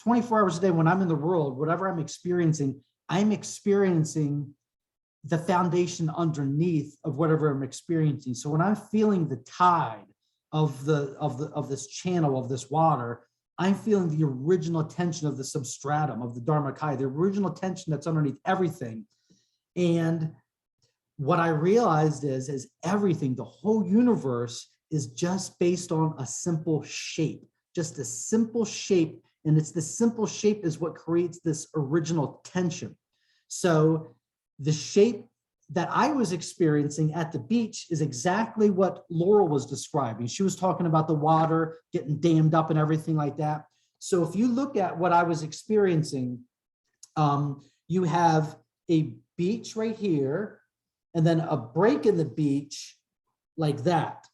24 hours a day when I'm in the world, whatever I'm experiencing the foundation underneath of whatever I'm experiencing. So when I'm feeling the tide of this channel of this water, I'm feeling the original tension of the substratum of the Dharmakaya, the original tension that's underneath everything. And what I realized is everything, the whole universe is just based on a simple shape, just a simple shape. And it's the simple shape is what creates this original tension. So the shape that I was experiencing at the beach is exactly what Laurel was describing. She was talking about the water getting dammed up and everything like that. So if you look at what I was experiencing, you have a beach right here, and then a break in the beach like that.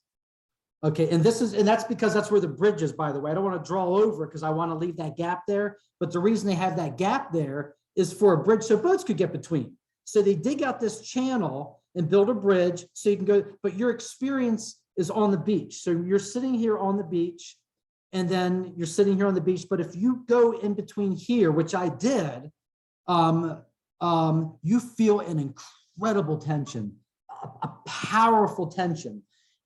Okay, and that's because that's where the bridge is, by the way. I don't want to draw over because I want to leave that gap there. But the reason they have that gap there is for a bridge so boats could get between. So they dig out this channel and build a bridge so you can go, but your experience is on the beach. So you're sitting here on the beach, and then you're sitting here on the beach. But if you go in between here, which I did, you feel an incredible tension, a powerful tension.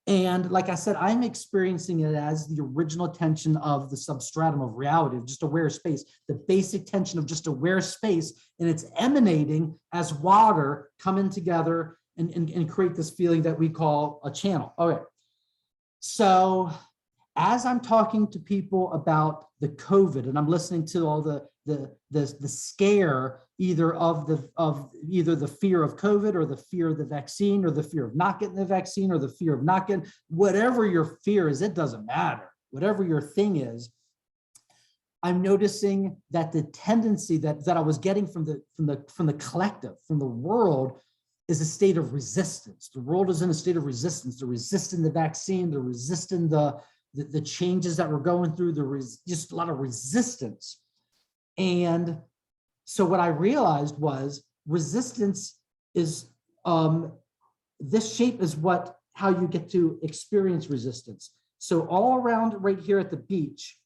And like I said, I'm experiencing it as the original tension of the substratum of reality, of just aware space, the basic tension of just aware space. And it's emanating as water coming together and create this feeling that we call a channel. Okay. So as I'm talking to people about the COVID, and I'm listening to all the scare either of the fear of COVID or the fear of the vaccine or the fear of not getting the vaccine or the fear of not getting, whatever your fear is, it doesn't matter. Whatever your thing is, I'm noticing that the tendency that I was getting from the collective, from the world, is a state of resistance. The world is in a state of resistance. They're resisting the vaccine. They're resisting the changes that we're going through. There is just a lot of resistance. And so what I realized was resistance is, this shape is how you get to experience resistance. So all around right here at the beach,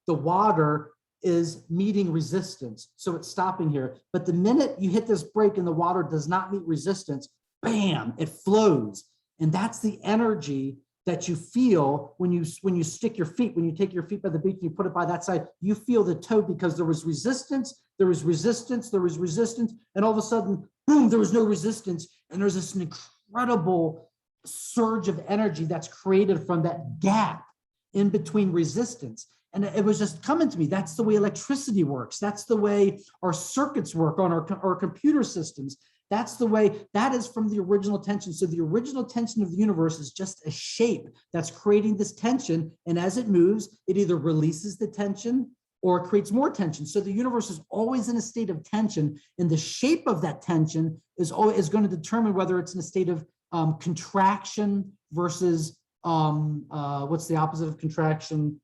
the water is meeting resistance. So it's stopping here. But the minute you hit this break and the water does not meet resistance, bam, it flows. And that's the energy that you feel when you stick your feet, when you take your feet by the beach and you put it by that side, you feel the toe because there was resistance, and all of a sudden, boom, there was no resistance. And there's this incredible surge of energy that's created from that gap in between resistance. And it was just coming to me. That's the way electricity works. That's the way our circuits work on our computer systems. That's the way, that is from the original tension. So the original tension of the universe is just a shape that's creating this tension. And as it moves, it either releases the tension or it creates more tension. So the universe is always in a state of tension. And the shape of that tension is going to determine whether it's in a state of contraction versus, what's the opposite of contraction?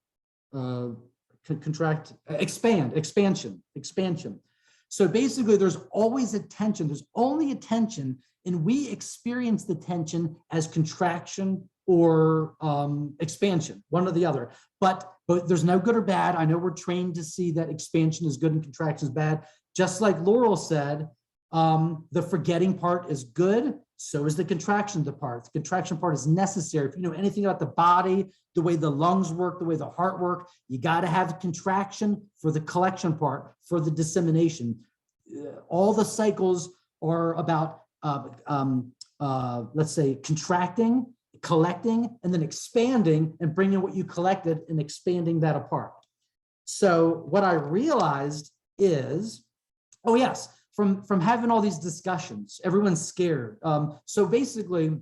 Expansion. So basically there's always a tension. There's only a tension, and we experience the tension as contraction or expansion, one or the other. But there's no good or bad. I know we're trained to see that expansion is good and contraction is bad. Just like Laurel said, the forgetting part is good. So is the contraction part. The contraction part is necessary. If you know anything about the body, the way the lungs work, the way the heart work, you got to have contraction for the collection part, for the dissemination. All the cycles are about, let's say, contracting, collecting, and then expanding and bringing what you collected and expanding that apart. So what I realized is, oh yes, from having all these discussions, everyone's scared. So basically,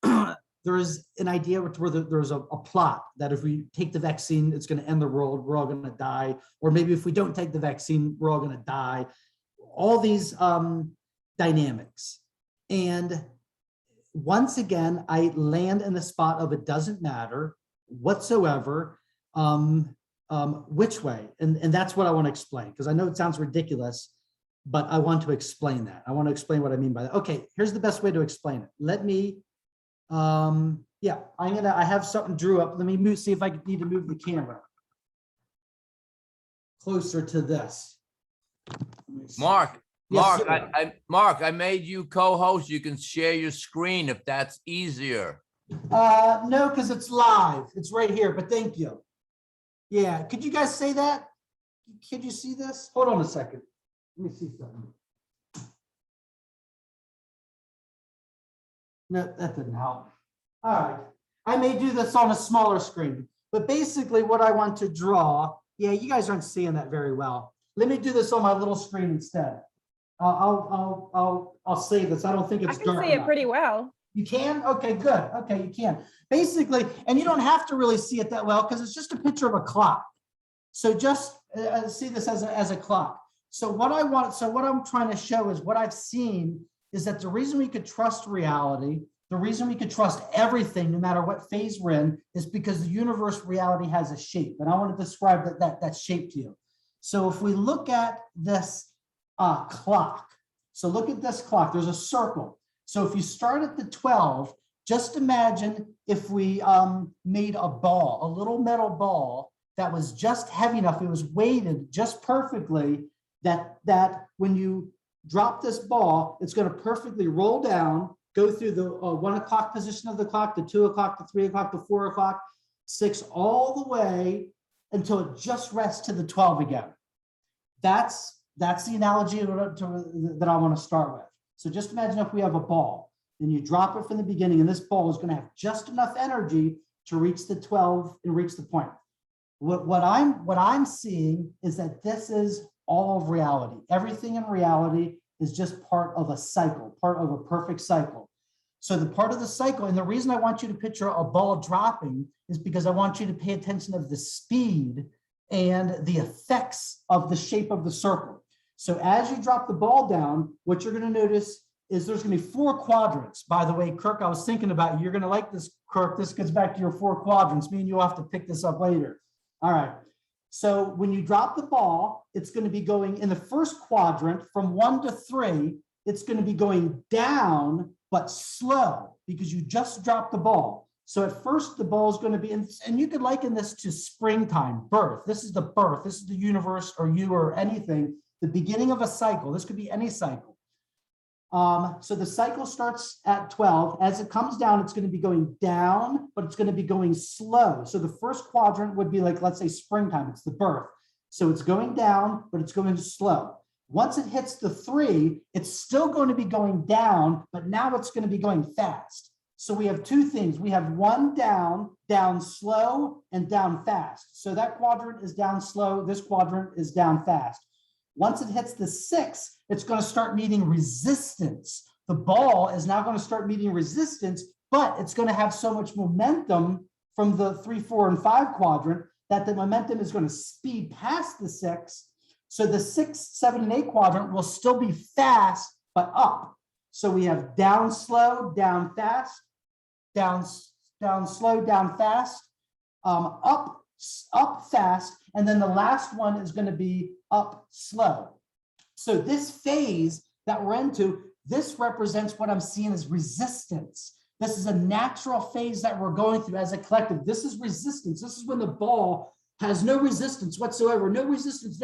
there is an idea where there's a plot that if we take the vaccine, it's going to end the world, we're all going to die. Or maybe if we don't take the vaccine, we're all going to die. All these dynamics. And once again, I land in the spot of it doesn't matter whatsoever which way. And that's what I want to explain, because I know it sounds ridiculous, but I want to explain that. I want to explain what I mean by that. Okay, here's the best way to explain it. Let me, yeah, I have something drew up. Let me see if I need to move the camera. closer to this. Let me see. Mark, Yes, Mark, sir. Mark, I made you co-host. You can share your screen if that's easier. No, because it's live. It's right here, but thank you. Yeah, could you guys say that? Could you see this? Hold on a second. Let me see something. No, that didn't help. All right. I may do this on a smaller screen, but basically what I want to draw, yeah, you guys aren't seeing that very well. Let me do this on my little screen instead. I'll save this. I don't think I it's can dark see it enough. pretty well. You can? Okay, good. Okay, you can. Basically, and you don't have to really see it that well because it's just a picture of a clock. So just see this as a clock. So what I'm trying to show is what I've seen is that the reason we could trust reality, the reason we could trust everything, no matter what phase we're in, is because the universe reality has a shape. And I want to describe that shape to you. So if we look at this clock, so look at this clock, there's a circle. So if you start at the 12, just imagine if we made a ball, a little metal ball that was just heavy enough, it was weighted just perfectly, that when you drop this ball, it's going to perfectly roll down, go through the 1 o'clock position of the clock, the 2 o'clock, the 3 o'clock, the 4 o'clock, 6, all the way until it just rests to the 12 again. That's the analogy that I want to start with. So just imagine if we have a ball and you drop it from the beginning, and this ball is going to have just enough energy to reach the 12 and reach the point. What I'm seeing is that this is all of reality. Everything in reality is just part of a cycle, part of a perfect cycle. So the part of the cycle, and the reason I want you to picture a ball dropping is because I want you to pay attention of the speed and the effects of the shape of the circle. So as you drop the ball down, what you're going to notice is there's going to be 4 quadrants. By the way, Kirk, I was thinking about you. You're going to like this, Kirk. This gets back to your 4 quadrants. Me and you'll have to pick this up later. All right. So when you drop the ball, it's going to be going in the first quadrant from 1 to 3. It's going to be going down, but slow because you just dropped the ball. So at first the ball is going to be, and you could liken this to springtime, birth. This is the birth. This is the universe or you or anything, the beginning of a cycle. This could be any cycle. So the cycle starts at 12. As it comes down, it's going to be going down, but it's going to be going slow. So the first quadrant would be like, let's say springtime, it's the birth. So it's going down, but it's going slow. Once it hits the 3, it's still going to be going down, but now it's going to be going fast. So we have 2 things. We have 1 down, down slow, and down fast. So that quadrant is down slow. This quadrant is down fast. Once it hits the 6, it's going to start meeting resistance. The ball is now going to start meeting resistance, but it's going to have so much momentum from the 3, 4, and 5 quadrant that the momentum is going to speed past the 6. So the 6, 7, and 8 quadrant will still be fast, but up. So we have down slow, down fast, down slow, down fast, up fast, and then the last one is going to be up slow. So this phase that we're into, this represents what I'm seeing as resistance. This is a natural phase that we're going through as a collective. This is resistance. This is when the ball has no resistance whatsoever, no resistance,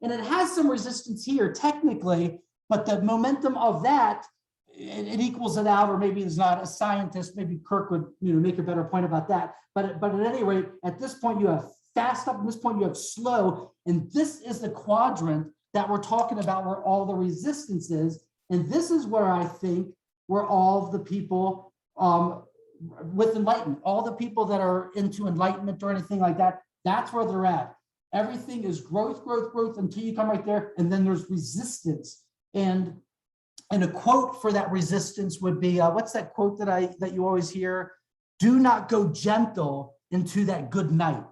and it has some resistance here technically, but the momentum of that, it equals it out, or maybe it's not. A scientist, maybe Kirk would make a better point about that. But at any rate, at this point you have fast up, at this point you have slow, and this is the quadrant that we're talking about where all the resistance is. And this is where I think where all of the people with enlightenment, all the people that are into enlightenment or anything like that, that's where they're at. Everything is growth, growth, growth until you come right there, and then there's resistance. And a quote for that resistance would be, what's that quote that you always hear? Do not go gentle into that good night.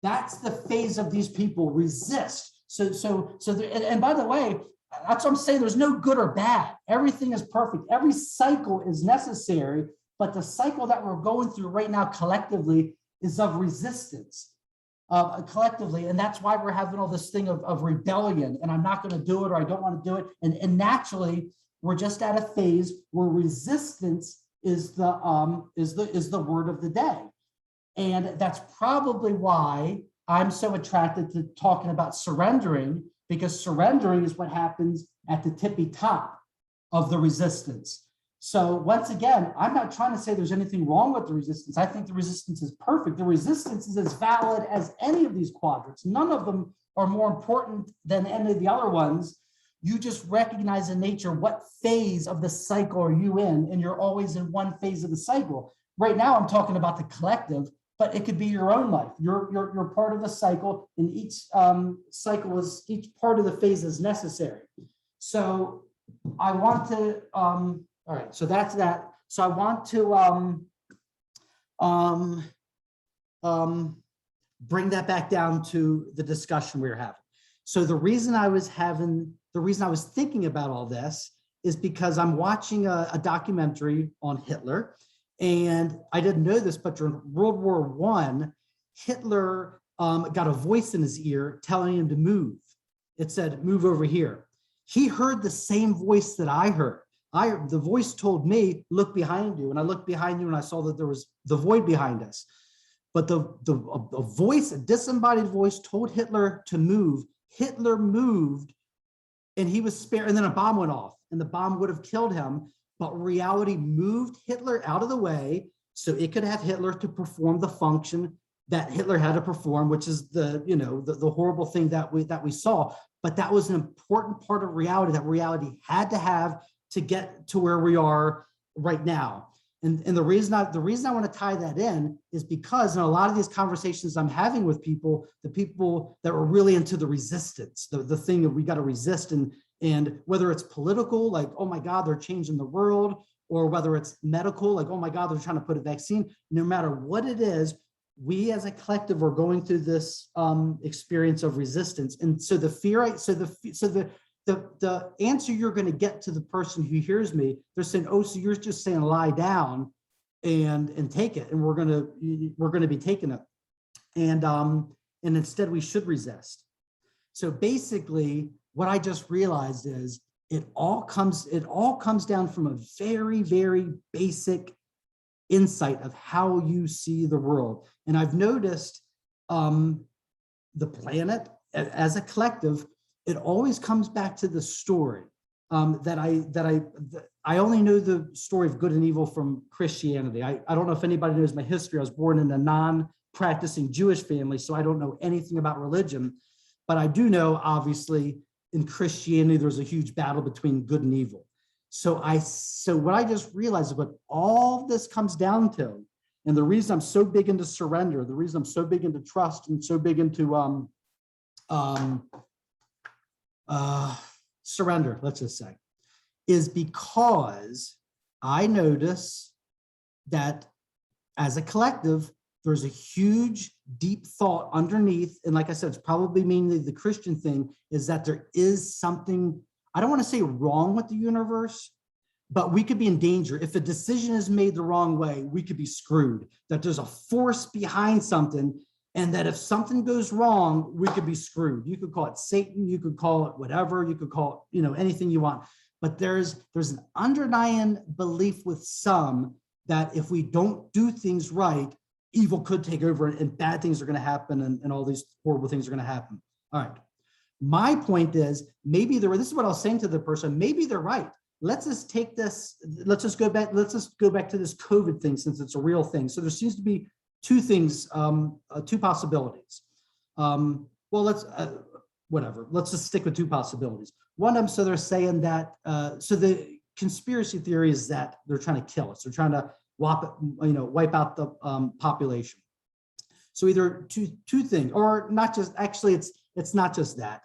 That's the phase of these people, resist. And by the way, that's what I'm saying. There's no good or bad. Everything is perfect. Every cycle is necessary, but the cycle that we're going through right now collectively is of resistance. Collectively, and that's why we're having all this thing of rebellion, and I'm not going to do it, or I don't want to do it, and naturally we're just at a phase where resistance is the word of the day, and that's probably why I'm so attracted to talking about surrendering, because surrendering is what happens at the tippy top of the resistance. So once again, I'm not trying to say there's anything wrong with the resistance. I think the resistance is perfect. The resistance is as valid as any of these quadrants. None of them are more important than any of the other ones. You just recognize in nature what phase of the cycle are you in, and you're always in one phase of the cycle. Right now, I'm talking about the collective, but it could be your own life. You're part of the cycle, and each cycle is, each part of the phase is necessary. So I want to, all right, so that's that. So I want to bring that back down to the discussion we were having. So the reason I was thinking about all this is because I'm watching a documentary on Hitler. And I didn't know this, but during World War I, Hitler got a voice in his ear telling him to move. It said, move over here. He heard the same voice that I heard. The voice told me, look behind you. And I looked behind you and I saw that there was the void behind us. But a voice, a disembodied voice told Hitler to move. Hitler moved and he was spared. And then a bomb went off and the bomb would have killed him. But reality moved Hitler out of the way so it could have Hitler to perform the function that Hitler had to perform, which is the horrible thing that we saw. But that was an important part of reality that reality had to have to get to where we are right now. And the reason I want to tie that in is because in a lot of these conversations I'm having with people, the people that were really into the resistance, the thing that we got to resist, and whether it's political, like, oh my God, they're changing the world, or whether it's medical, like, oh my God, they're trying to put a vaccine, no matter what it is, we as a collective are going through this experience of resistance. And so the fear, the answer you're going to get to the person who hears me, they're saying, oh, so you're just saying lie down and take it. And we're going to be taking it. And instead we should resist. So basically, what I just realized is it all comes down from a very, very basic insight of how you see the world. And I've noticed the planet as a collective, it always comes back to the story that I only know the story of good and evil from Christianity. I don't know if anybody knows my history. I was born in a non-practicing Jewish family, so I don't know anything about religion, but I do know, obviously, in Christianity, there's a huge battle between good and evil. So what I just realized is what all this comes down to, and the reason I'm so big into surrender, the reason I'm so big into trust and so big into surrender, let's just say, is because I notice that as a collective, there's a huge, deep thought underneath. And like I said, it's probably mainly the Christian thing, is that there is something, I don't want to say wrong with the universe, but we could be in danger. If a decision is made the wrong way, we could be screwed. That there's a force behind something, and that if something goes wrong, we could be screwed. You could call it Satan, you could call it whatever, you could call it, anything you want. But there's an underlying belief with some that if we don't do things right, evil could take over and bad things are going to happen and all these horrible things are going to happen. All right. My point is, maybe this is what I was saying to the person, maybe they're right. Let's just take this, let's just go back to this COVID thing, since it's a real thing. So there seems to be two things, two possibilities. Well, let's just stick with two possibilities. One of them, so they're saying that, so the conspiracy theory is that they're trying to kill us. They're trying to wipe out the population. So either two things, or not just, actually, it's not just that.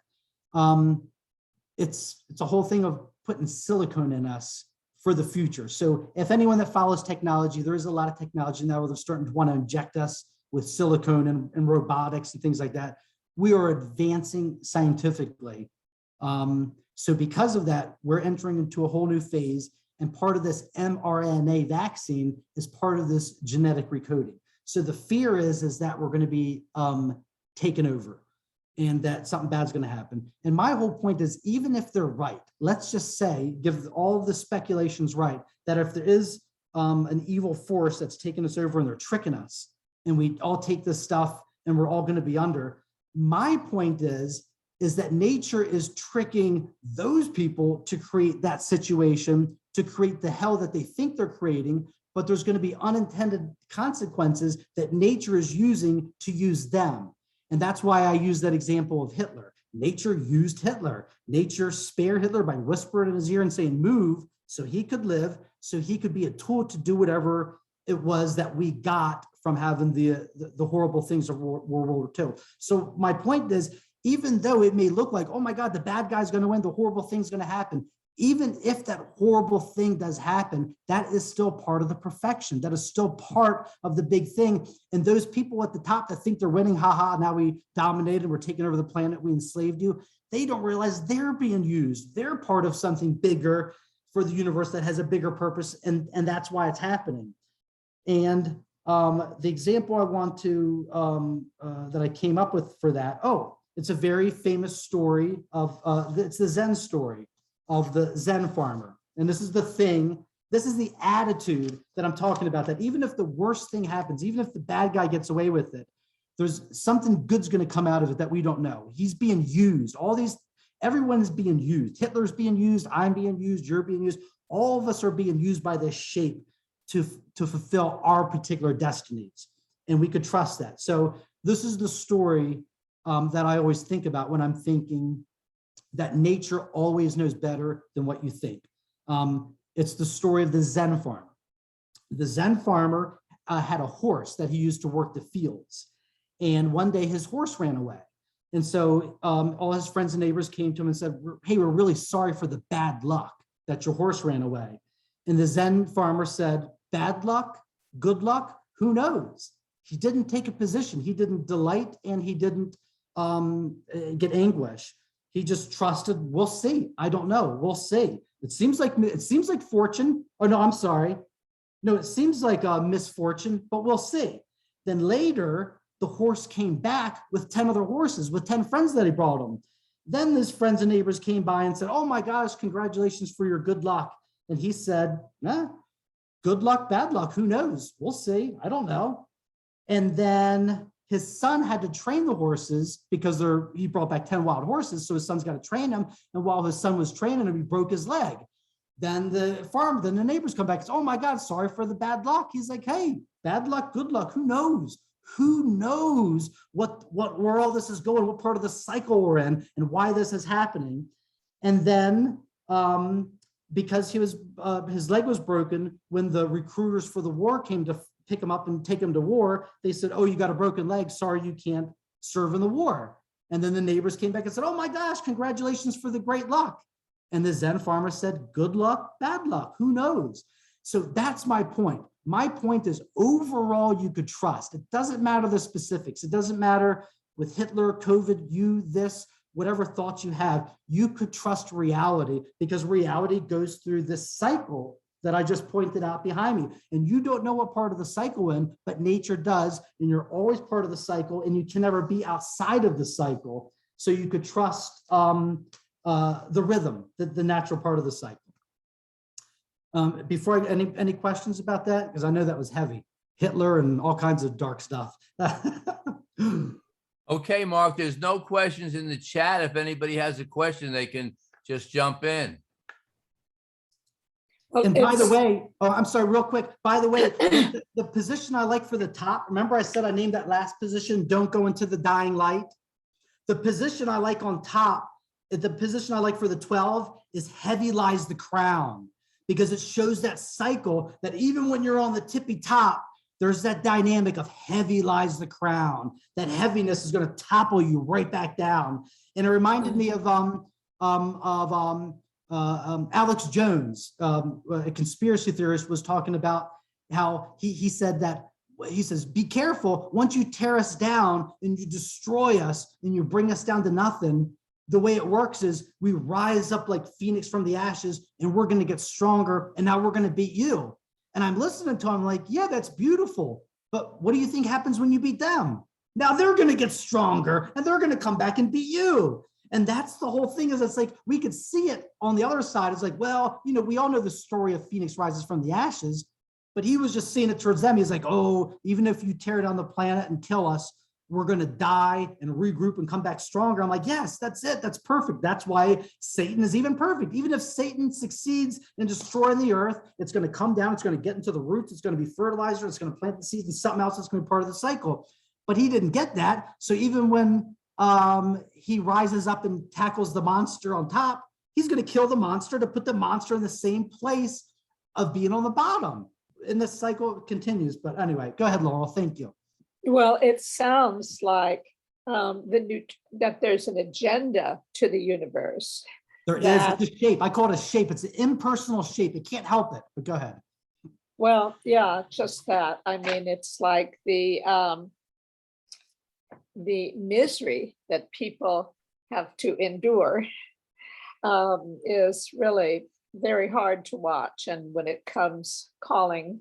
It's a whole thing of putting silicone in us for the future. So if anyone that follows technology, there is a lot of technology now where they're starting to want to inject us with silicone and robotics and things like that. We are advancing scientifically. So because of that, we're entering into a whole new phase. And part of this mRNA vaccine is part of this genetic recoding. So the fear is that we're going to be taken over and that something bad's going to happen. And my whole point is, even if they're right, let's just say, give all of the speculations right, that if there is an evil force that's taking us over and they're tricking us, and we all take this stuff and we're all going to be under. My point is that nature is tricking those people to create that situation, to create the hell that they think they're creating, but there's going to be unintended consequences that nature is using to use them. And that's why I use that example of Hitler. Nature used Hitler. Nature spared Hitler by whispering in his ear and saying, move, so he could live, so he could be a tool to do whatever it was that we got from having the horrible things of World War II. So my point is, even though it may look like, oh my God, the bad guy's going to win, the horrible thing's going to happen, even if that horrible thing does happen, that is still part of the perfection. That is still part of the big thing. And those people at the top that think they're winning, haha, now we dominated, we're taking over the planet, we enslaved you, they don't realize they're being used. They're part of something bigger for the universe that has a bigger purpose, and that's why it's happening. And the example I want to, that I came up with for that, it's a very famous story of, it's the Zen story of the Zen farmer. And this is the thing, this is the attitude that I'm talking about, that even if the worst thing happens, even if the bad guy gets away with it, there's something good's going to come out of it that we don't know. He's being used. Everyone's being used. Hitler's being used. I'm being used. You're being used. All of us are being used by this shape to fulfill our particular destinies. And we could trust that. So this is the story that I always think about when I'm thinking that nature always knows better than what you think. It's the story of the Zen farmer. The Zen farmer had a horse that he used to work the fields. And one day his horse ran away. And so all his friends and neighbors came to him and said, hey, we're really sorry for the bad luck that your horse ran away. And the Zen farmer said, bad luck, good luck, who knows? He didn't take a position. He didn't delight, and he didn't get anguish. He just trusted, we'll see. I don't know, we'll see. It seems like fortune. Oh no, I'm sorry. No, it seems like a misfortune, but we'll see. Then later, the horse came back with 10 other horses, with 10 friends that he brought him. Then his friends and neighbors came by and said, oh my gosh, congratulations for your good luck. And he said, nah, good luck, bad luck, who knows? We'll see, I don't know. And then his son had to train the horses because he brought back 10 wild horses, so his son's got to train them. And while his son was training him, he broke his leg. Then the neighbors come back and say, oh my God, sorry for the bad luck. He's like, hey, bad luck, good luck, who knows? Who knows where all this is going, what part of the cycle we're in, and why this is happening. And then because his leg was broken, when the recruiters for the war came to pick him up and take him to war, they said, oh, you got a broken leg, sorry, you can't serve in the war. And then the neighbors came back and said, oh my gosh, congratulations for the great luck. And the Zen farmer said, good luck, bad luck, who knows? So that's my point. My point is, overall, you could trust. It doesn't matter the specifics. It doesn't matter with Hitler, COVID, you, this, whatever thoughts you have, you could trust reality, because reality goes through this cycle that I just pointed out behind me. And you don't know what part of the cycle in, but nature does, and you're always part of the cycle, and you can never be outside of the cycle. So you could trust the rhythm, the natural part of the cycle. Before any questions about that? Because I know that was heavy. Hitler and all kinds of dark stuff. Okay, Mark, there's no questions in the chat. If anybody has a question, they can just jump in. Well, And by the way, oh, I'm sorry, real quick. By the way, the position I like for the top, remember I said I named that last position, don't go into the dying light? The position I like on top, the position I like for the 12 is heavy lies the crown, because it shows that cycle that even when you're on the tippy top, there's that dynamic of heavy lies the crown. That heaviness is going to topple you right back down. And it reminded me of Alex Jones, a conspiracy theorist, was talking about how he said that, he says, be careful, once you tear us down and you destroy us and you bring us down to nothing, the way it works is we rise up like Phoenix from the ashes, and we're going to get stronger, and now we're going to beat you. And I'm listening to him like, yeah, that's beautiful. But what do you think happens when you beat them? Now they're going to get stronger, and they're going to come back and beat you. And that's the whole thing, is it's like, we could see it on the other side. It's like, well, you know, we all know the story of Phoenix rises from the ashes, but he was just seeing it towards them. He's like, oh, even if you tear down the planet and kill us, we're going to die and regroup and come back stronger. I'm like, yes, that's it. That's perfect. That's why Satan is even perfect. Even if Satan succeeds in destroying the earth, it's going to come down. It's going to get into the roots. It's going to be fertilizer. It's going to plant the seeds and something else that's going to be part of the cycle. But he didn't get that. So even when he rises up and tackles the monster on top, he's going to kill the monster to put the monster in the same place of being on the bottom. And this cycle continues. But anyway, go ahead, Laurel. Thank you. Well, it sounds like that there's an agenda to the universe. There is a shape. I call it a shape. It's an impersonal shape. It can't help it. But go ahead. Well, yeah, just that. I mean, it's like the misery that people have to endure is really very hard to watch. And when it comes calling,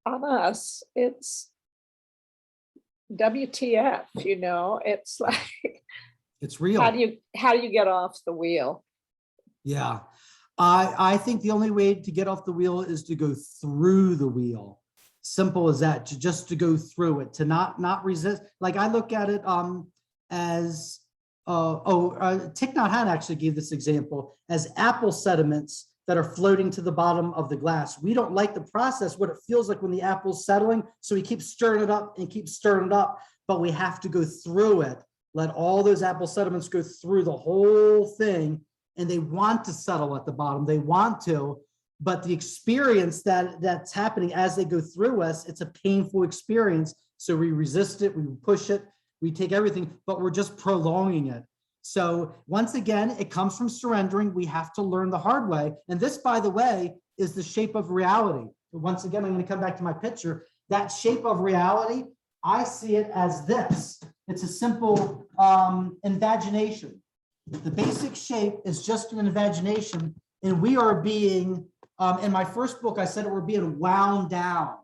on us, it's WTF, it's like, It's real. how do you get off the wheel? Yeah. I think the only way to get off the wheel is to go through the wheel. Simple as that, just to go through it, to not resist. Like I look at it as, Thich Nhat Hanh actually gave this example as apple sediments that are floating to the bottom of the glass. We don't like the process, what it feels like when the apple's settling. So we keep stirring it up and keep stirring it up, but we have to go through it. Let all those apple sediments go through the whole thing. And they want to settle at the bottom. They want to, but the experience that's happening as they go through us, it's a painful experience. So we resist it, we push it, we take everything, but we're just prolonging it. So once again, it comes from surrendering. We have to learn the hard way. And this, by the way, is the shape of reality. Once again, I'm going to come back to my picture. That shape of reality, I see it as this. It's a simple invagination. The basic shape is just an invagination. And we are being, in my first book, I said we're being wound down.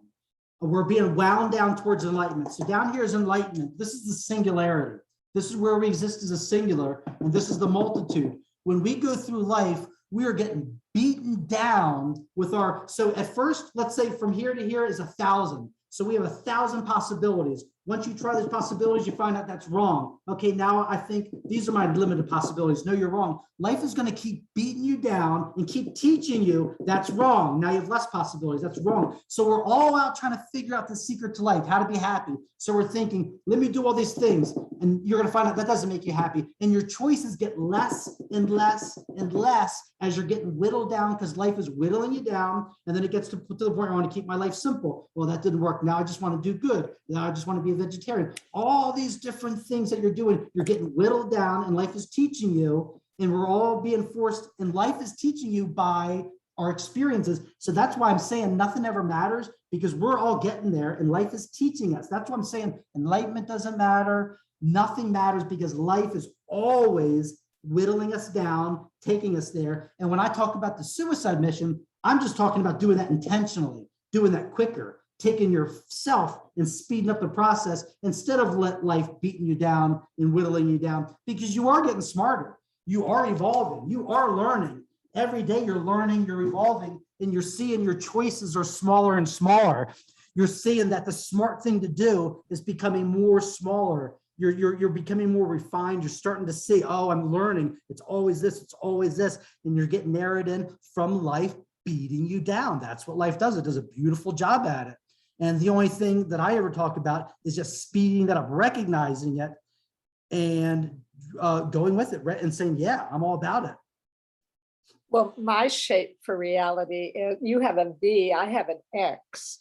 We're being wound down towards enlightenment. So down here is enlightenment. This is the singularity. This is where we exist as a singular, and this is the multitude. When we go through life, we are getting beaten down with so at first, let's say from here to here is 1,000. So we have 1,000 possibilities. Once you try those possibilities, you find out that's wrong. Okay, now I think these are my limited possibilities. No, you're wrong. Life is going to keep beating you down and keep teaching you that's wrong. Now you have less possibilities. That's wrong. So we're all out trying to figure out the secret to life, how to be happy. So we're thinking, let me do all these things. And you're going to find out that doesn't make you happy. And your choices get less and less and less as you're getting whittled down, because life is whittling you down. And then it gets to the point where I want to keep my life simple. Well, that didn't work. Now I just want to do good. Now I just want to be a vegetarian. All these different things that you're doing, you're getting whittled down, and life is teaching you, and we're all being forced, and life is teaching you by our experiences. So that's why I'm saying nothing ever matters, because we're all getting there and life is teaching us. That's why I'm saying enlightenment doesn't matter. Nothing matters, because life is always whittling us down, taking us there. And when I talk about the suicide mission, I'm just talking about doing that intentionally, doing that quicker, taking yourself and speeding up the process instead of let life beating you down and whittling you down, because you are getting smarter. You are evolving. You are learning. Every day you're learning, you're evolving, and you're seeing your choices are smaller and smaller. You're seeing that the smart thing to do is becoming more smaller. You're becoming more refined. You're starting to see, oh, I'm learning. It's always this, it's always this. And you're getting narrowed in from life beating you down. That's what life does. It does a beautiful job at it. And the only thing that I ever talk about is just speeding that up, recognizing it and going with it, right? And saying, yeah, I'm all about it. Well, my shape for reality is, you have a V, I have an X.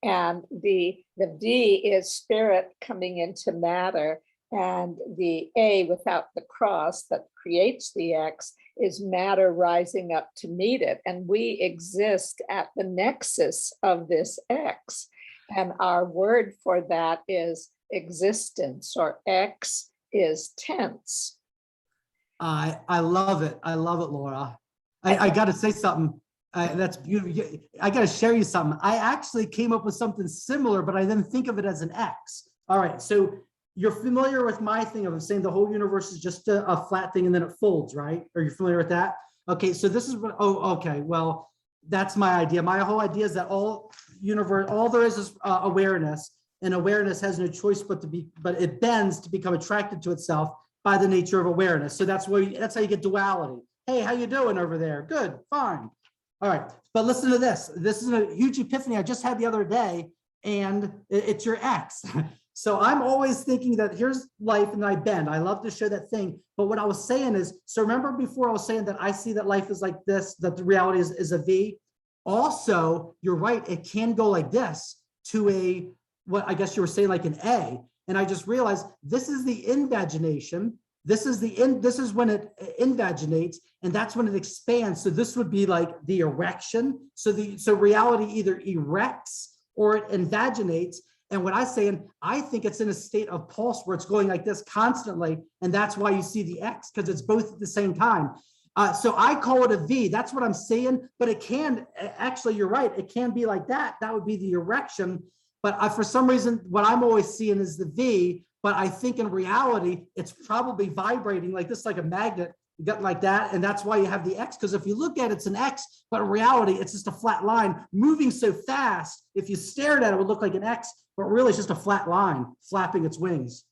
And the V is spirit coming into matter, and the A without the cross that creates the X is matter rising up to meet it. And we exist at the nexus of this X. And our word for that is existence, or X is tense. I love it. I love it, Laura. I got to say something. That's beautiful. I got to share you something. I actually came up with something similar, but I didn't think of it as an X. All right. So you're familiar with my thing of saying the whole universe is just a flat thing and then it folds, right? Are you familiar with that? Okay. So this is what, okay. Well, that's my idea. My whole idea is that all there is awareness. and awareness has no choice but it bends to become attracted to itself by the nature of awareness. So that's how you get duality. Hey, how you doing over there? Good, fine. All right, but listen to this. This is a huge epiphany I just had the other day, and it's your ex. So I'm always thinking that here's life and I bend. I love to show that thing. But what I was saying is, so remember before I was saying that I see that life is like this, that the reality is a V. Also, you're right, it can go like this to what I guess you were saying, like an A. And I just realized this is the invagination. This is when it invaginates, and that's when it expands. So this would be like the erection. So reality either erects or it invaginates. And what I'm saying, I think it's in a state of pulse where it's going like this constantly. And that's why you see the X, because it's both at the same time. So I call it a V. That's what I'm saying. But it can, actually, you're right. It can be like that. That would be the erection. But for some reason, what I'm always seeing is the V. But I think in reality, it's probably vibrating like this, like a magnet. You got like that, and that's why you have the X, because if you look at it, it's an X, but in reality, it's just a flat line moving so fast. If you stared at it, it would look like an X, but really it's just a flat line flapping its wings.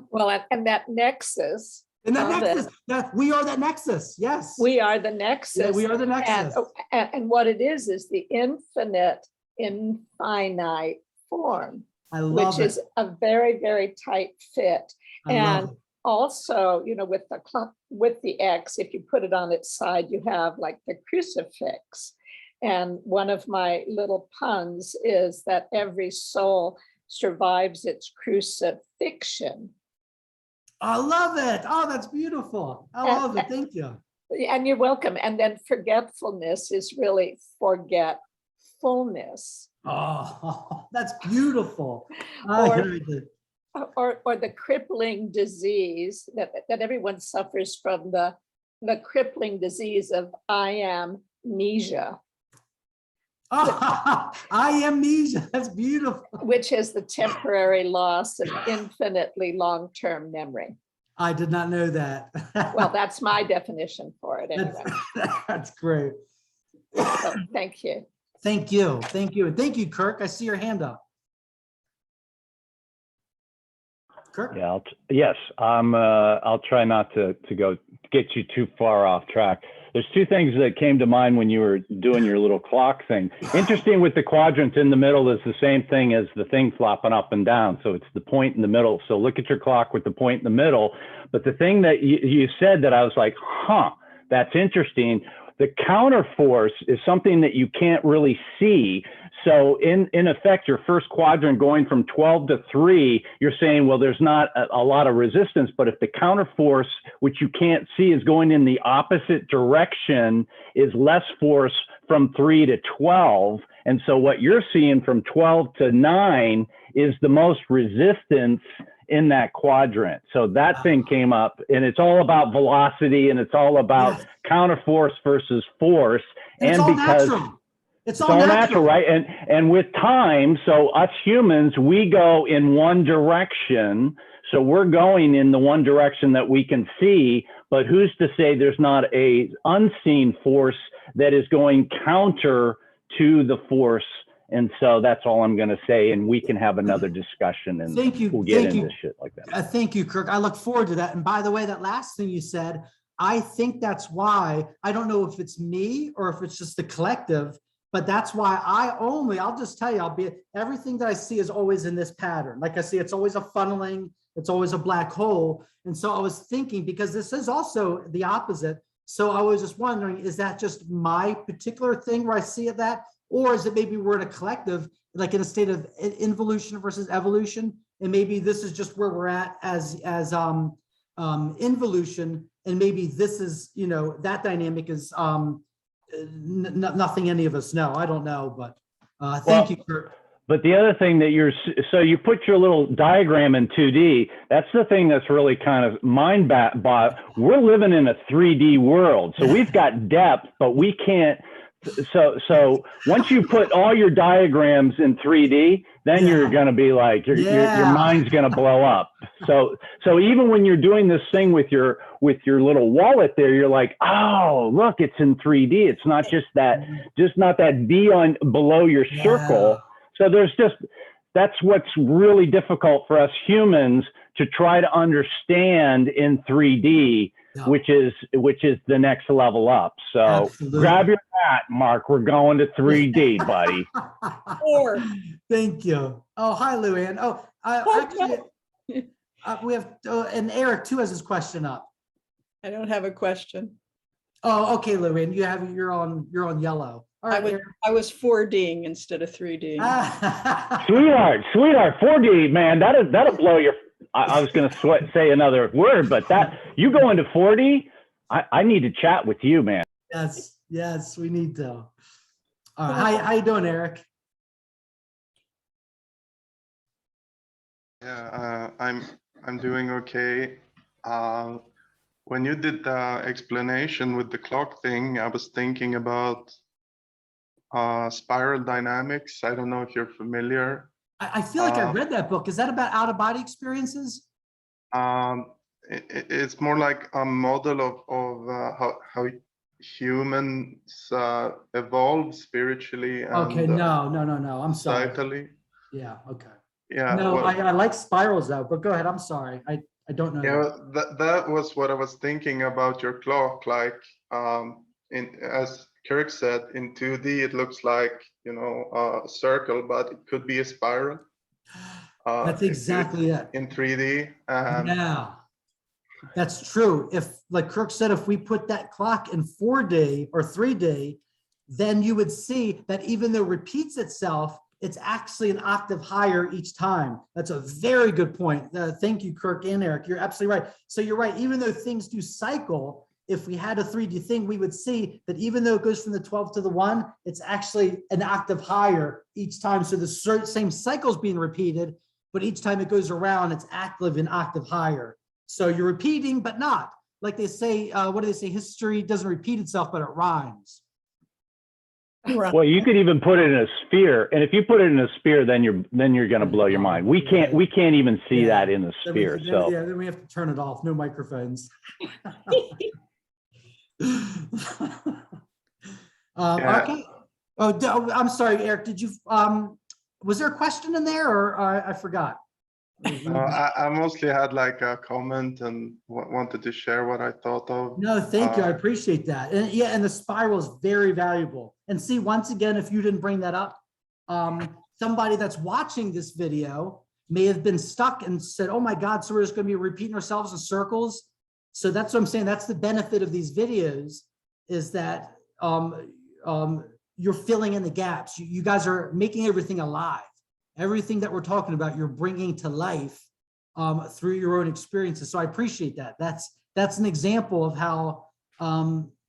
Well, and that nexus. And that nexus, we are that nexus, yes. We are the nexus. Yeah, we are the nexus. And what it is the infinite, infinite form, I love which is a very, very tight fit. And it. also, with the X, if you put it on its side, you have like the crucifix. And one of my little puns is that every soul survives its crucifixion. I love it. Oh, that's beautiful. I love it. Thank you. And you're welcome. And then forgetfulness is really forgetfulness. Oh, that's beautiful. Or the crippling disease that everyone suffers from, the crippling disease of amnesia. I amnesia. That's beautiful. Which is the temporary loss of infinitely long-term memory. I did not know that. Well, that's my definition for it anyway. That's great. So, thank you. Thank you. Thank you. And thank you, Kirk. I see your hand up. Kirk? Yeah, yes, I'll try not to get you too far off track. There's two things that came to mind when you were doing your little clock thing. Interesting, with the quadrant in the middle is the same thing as the thing flopping up and down. So it's the point in the middle. So look at your clock with the point in the middle. But the thing that you said that I was like, that's interesting. The counterforce is something that you can't really see. So in effect, your first quadrant going from 12 to 3, you're saying, well, there's not a lot of resistance, but if the counterforce, which you can't see, is going in the opposite direction, is less force from 3 to 12. And so what you're seeing from 12 to 9 is the most resistance in that quadrant. So that thing came up, and it's all about velocity, and it's all about counterforce versus force. And because it's all natural, right? And with time, so us humans, we go in one direction. So we're going in the one direction that we can see, but who's to say there's not a unseen force that is going counter to the force? And so that's all I'm going to say, and we can have another discussion, and we'll get into shit like that. Thank you, Kirk. I look forward to that. And by the way, that last thing you said, I think that's why, I don't know if it's me or if it's just the collective, but that's why I'll just tell you, everything that I see is always in this pattern. Like I see, it's always a funneling, it's always a black hole. And so I was thinking, because this is also the opposite. So I was just wondering, is that just my particular thing where I see it that? Or is it maybe we're in a collective, like in a state of involution versus evolution? And maybe this is just where we're at as involution. And maybe this is, that dynamic is nothing any of us know. I don't know, but thank you, Kurt. But the other thing that so you put your little diagram in 2D, that's the thing that's really kind of mind-bot. We're living in a 3D world. So we've got depth, but we can't. So once you put all your diagrams in 3D, then you're going to be like, your mind's going to blow up. So even when you're doing this thing with your little wallet there, you're like, oh, look, it's in 3D. It's not just not that V on below your circle. So there's just that's what's really difficult for us humans to try to understand in 3D, Yeah. which is the next level up. So Absolutely. grab your hat, Mark. We're going to 3D, buddy. Or Thank you. Oh, hi, Luann. Oh, actually, we have, and Eric too has his question up. I don't have a question. Oh, okay, Luann, you're on yellow. All right, Eric. I was 4Ding instead of 3D. Sweetheart, 4D, man, that'll blow your. I was going to say another word, but that you go into 4D, I need to chat with you, man. Yes, we need to. All right, how you doing, Eric? Yeah, I'm doing okay. When you did the explanation with the clock thing, I was thinking about spiral dynamics. I don't know if you're familiar. I feel like I read that book. Is that about out-of-body experiences? It's more like a model of how humans evolve spiritually and Okay, no. I'm sorry. societally. Yeah, okay. Yeah. No, well, I like spirals though, but go ahead. I'm sorry. I don't know. yeah, that was what I was thinking about your clock. Like, as Kirk said, in 2D it looks like, you know, a circle, but it could be a spiral. That's exactly it. In 3D. Yeah, that's true. If, like Kirk said, if we put that clock in 4D or 3D, then you would see that even though it repeats itself, it's actually an octave higher each time. That's a very good point. Thank you, Kirk and Eric. You're absolutely right. So you're right. Even though things do cycle, if we had a 3D thing, we would see that even though it goes from the 12 to the 1, it's actually an octave higher each time. So the same cycle is being repeated, but each time it goes around, it's active an octave higher. So you're repeating, but not. Like they say, what do they say? History doesn't repeat itself, but it rhymes. Well, you could even put it in a sphere, and if you put it in a sphere, then you're going to blow your mind. We can't even see that in the sphere. So yeah, then we have to turn it off. No microphones. Okay. Oh, I'm sorry, Eric. Did you? Was there a question in there, or I forgot? I mostly had like a comment and wanted to share what I thought of. No, thank you. I appreciate that. And yeah, and the spiral is very valuable. And see, once again, if you didn't bring that up, somebody that's watching this video may have been stuck and said, oh my God, so we're just going to be repeating ourselves in circles. So that's what I'm saying. That's the benefit of these videos, is that you're filling in the gaps. You guys are making everything alive. Everything that we're talking about, you're bringing to life through your own experiences. So I appreciate that. That's an example of how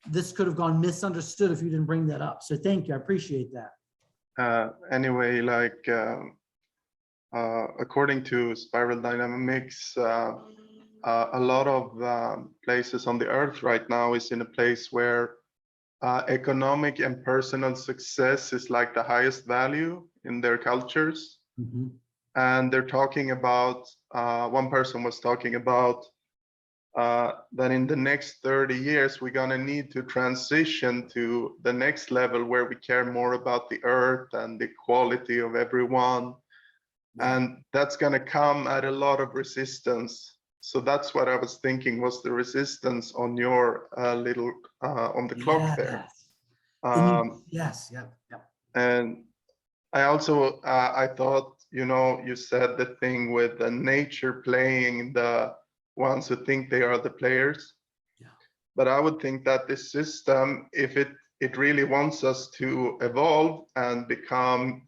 this could have gone misunderstood if you didn't bring that up. So thank you. I appreciate that. Anyway, like according to spiral dynamics, a lot of places on the earth right now is in a place where economic and personal success is like the highest value in their cultures. Mm-hmm. And they're talking about, one person was talking about that in the next 30 years, we're gonna need to transition to the next level where we care more about the earth and the quality of everyone. And that's gonna come at a lot of resistance. So that's what I was thinking was the resistance on your little, on the clock there. Yes, yep. And I also, I thought, you know, you said the thing with the nature playing the ones who think they are the players. Yeah. But I would think that this system, if it really wants us to evolve and become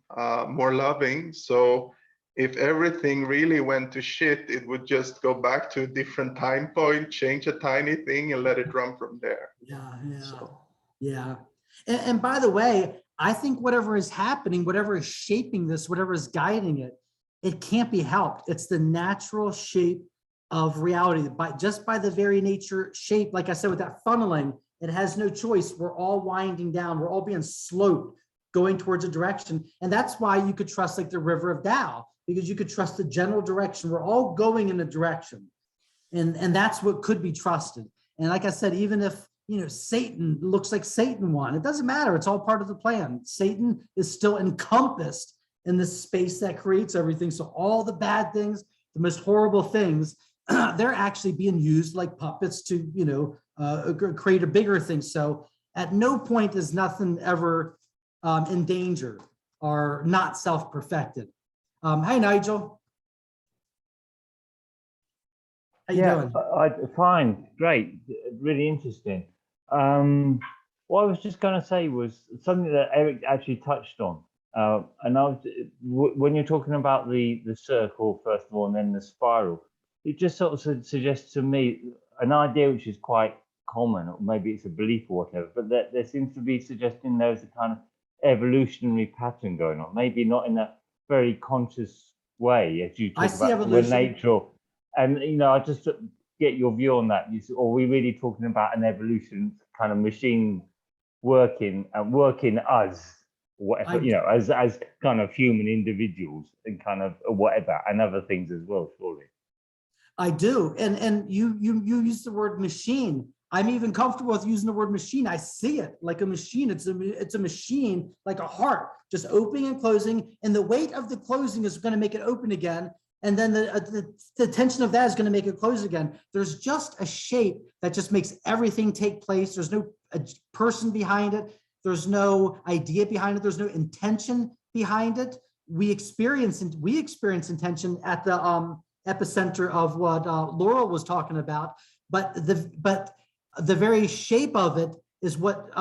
more loving. So if everything really went to shit, it would just go back to a different time point, change a tiny thing and let it run from there. Yeah. And by the way, I think whatever is happening, whatever is shaping this, whatever is guiding it, it can't be helped. It's the natural shape of reality. Just by the very nature shape, like I said, with that funneling, it has no choice. We're all winding down. We're all being sloped, going towards a direction. And that's why you could trust like the river of Tao, because you could trust the general direction. We're all going in a direction. And that's what could be trusted. And like I said, even if, you know, Satan looks like Satan won, it doesn't matter. It's all part of the plan. Satan is still encompassed in the space that creates everything. So all the bad things, the most horrible things, they're actually being used like puppets to, create a bigger thing. So at no point is nothing ever in danger or not self-perfected. Hi, Nigel. How you doing? Fine, great, really interesting. What I was just going to say was something that Eric actually touched on, and when you're talking about the circle first of all, and then the spiral, it just sort of suggests to me an idea which is quite common, or maybe it's a belief or whatever, but that there seems to be suggesting there's a kind of evolutionary pattern going on, maybe not in a very conscious way, as you talk about the nature. And I just get your view on that. Are we really talking about an evolution kind of machine working us, whatever, as kind of human individuals and kind of whatever, and other things as well, surely? I do, and you use the word machine. I'm even comfortable with using the word machine. I see it like a machine. It's a machine, like a heart, just opening and closing, and the weight of the closing is going to make it open again. And then the tension of that is going to make it close again. There's just a shape that just makes everything take place. There's no person behind it. There's no idea behind it. There's no intention behind it. We experience intention at the epicenter of what Laurel was talking about. But the very shape of it is what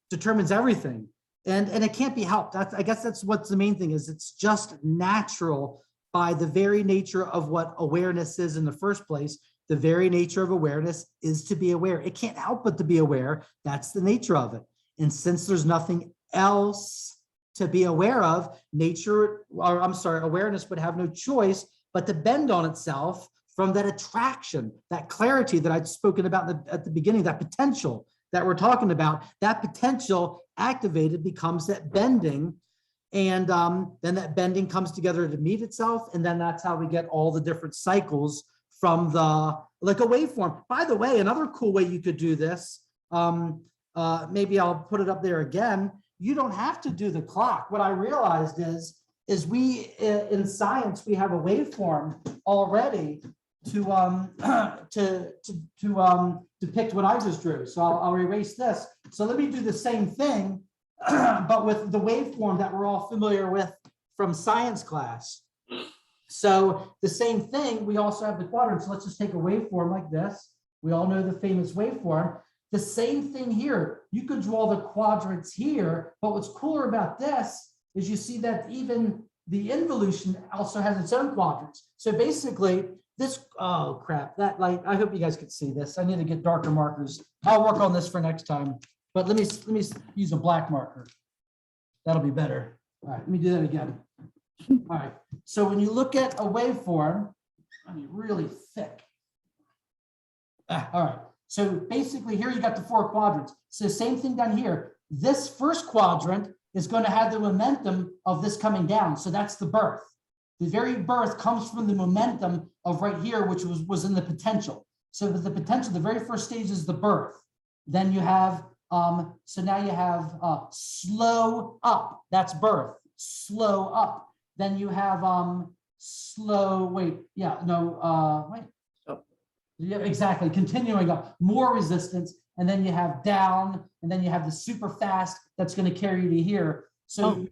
determines everything. And it can't be helped. I guess that's what's the main thing is. It's just natural. By the very nature of what awareness is in the first place, the very nature of awareness is to be aware. It can't help but to be aware. That's the nature of it. And since there's nothing else to be aware of, awareness would have no choice but to bend on itself from that attraction, that clarity that I'd spoken about at the beginning, that potential that we're talking about. That potential activated becomes that bending. And then that bending comes together to meet itself. And then that's how we get all the different cycles from like a waveform. By the way, another cool way you could do this, maybe I'll put it up there again. You don't have to do the clock. What I realized is we, in science, we have a waveform already to depict what I just drew. So I'll erase this. So let me do the same thing, but with the waveform that we're all familiar with from science class. So the same thing, we also have the quadrants. So let's just take a waveform like this. We all know the famous waveform. The same thing here. You could draw the quadrants here, but what's cooler about this is you see that even the involution also has its own quadrants. So basically this, oh crap, that light, I hope you guys could see this. I need to get darker markers. I'll work on this for next time. But let me use a black marker. That'll be better. All right, let me do that again. All right, so when you look at a waveform, I mean, really thick. All right, so basically here you got the four quadrants. So same thing down here. This first quadrant is going to have the momentum of this coming down. So that's the birth. The very birth comes from the momentum of right here, which was in the potential. So with the potential, the very first stage is the birth. Then you have so now you have slow up, that's birth, slow up. Then you have slow, wait, yeah, no, wait. Oh. Yeah, exactly, continuing up, more resistance, and then you have down, and then you have the super fast that's going to carry you to here. So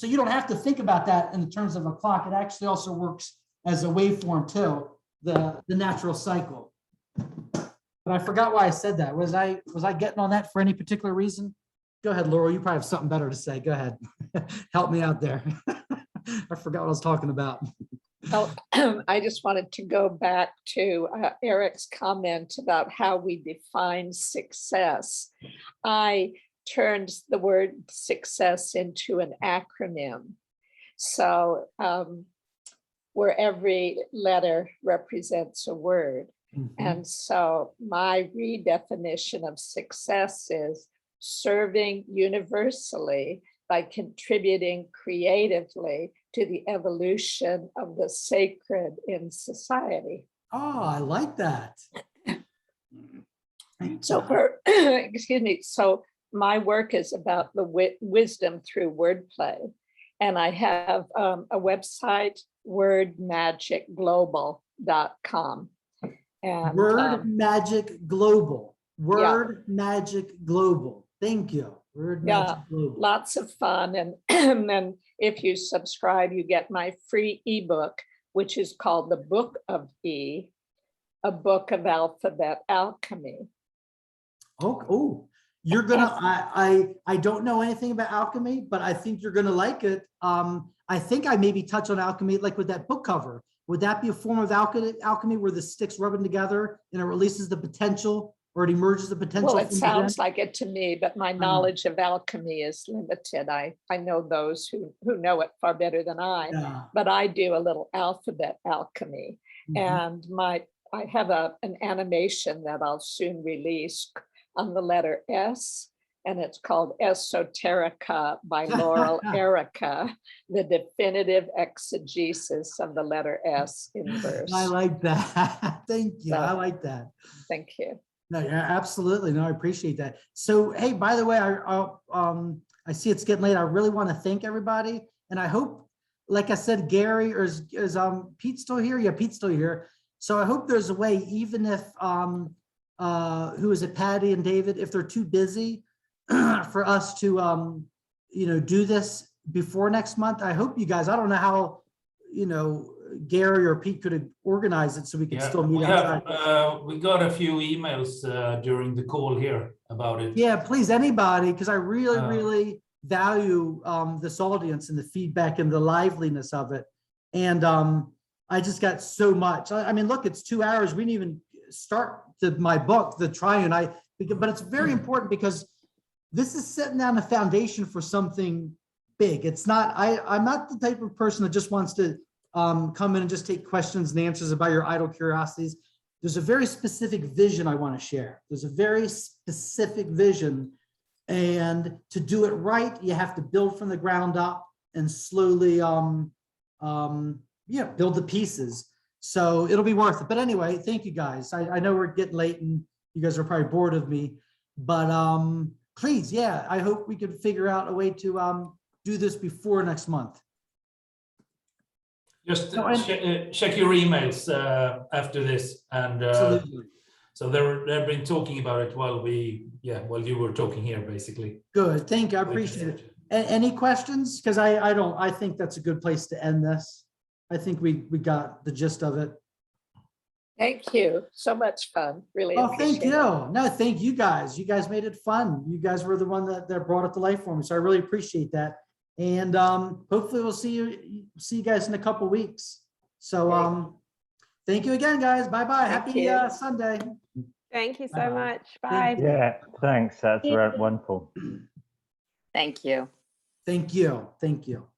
you don't have to think about that in terms of a clock. It actually also works as a waveform too, the natural cycle. But I forgot why I said that. Was I getting on that for any particular reason? Go ahead, Laurel. You probably have something better to say. Go ahead. Help me out there. I forgot what I was talking about. Oh, I just wanted to go back to Eric's comment about how we define success. I turned the word success into an acronym. So where every letter represents a word. Mm-hmm. And so my redefinition of success is serving universally by contributing creatively to the evolution of the sacred in society. Oh, I like that. So excuse me, so my work is about the wisdom through wordplay. And I have a website, wordmagicglobal.com. And Word Magic Global. Word Magic Global. Thank you. Word Magic Global. lots of fun. And, and then if you subscribe, you get my free ebook, which is called The Book of E, a book of alphabet alchemy. Oh, you're gonna. I don't know anything about alchemy, but I think you're gonna like it. I think I maybe touch on alchemy, like with that book cover. Would that be a form of alchemy where the sticks rubbing together and it releases the potential, or it emerges the potential? Well, it from sounds within? like it to me, but my knowledge of alchemy is limited. I know those who know it far better than I, Yeah. but I do a little alphabet alchemy. Mhm. And I have an animation that I'll soon release on the letter S, and it's called Esoterica by Laurel Erica, the definitive exegesis of the letter S in verse. I like that. Thank you. So- I like that. Thank you. No, yeah, absolutely. No, I appreciate that. So, hey, by the way, I see it's getting late. I really want to thank everybody, and I hope, like I said, Gary, or is Pete still here? Yeah, Pete's still here. So I hope there's a way, even if who is it, Patty and David, if they're too busy for us to do this before next month. I hope you guys. I don't know how Gary or Pete could have organized it so we could still meet outside. We got a few emails during the call here about it. Yeah, please, anybody, because I really value this audience and the feedback and the liveliness of it. And I just got so much. I mean, look, it's 2 hours. We didn't even start my book, The Triune. But it's very important because this is setting down a foundation for something big. It's not, I'm not the type of person that just wants to come in and just take questions and answers about your idle curiosities. There's a very specific vision I want to share. There's a very specific vision. And to do it right, you have to build from the ground up and slowly build the pieces. So it'll be worth it. But anyway, thank you guys. I know we're getting late and you guys are probably bored of me, but please, I hope we could figure out a way to do this before next month. Just check your emails after this, and Absolutely. so they've been talking about it while you were talking here, basically. Good, thank you. I appreciate it. Any questions? Because I think that's a good place to end this. I think we got the gist of it. Thank you. So much fun. Really. Oh, thank appreciate you. it. No, thank you guys. You guys made it fun. You guys were the one that brought it to life for me. So I really appreciate that. And hopefully we'll see you guys in a couple weeks. So thank you again, guys. Bye-bye. Happy Sunday. Thank you so Bye-bye. much. Bye. Yeah, thanks. That's wonderful. Thank you. Thank you. Thank you.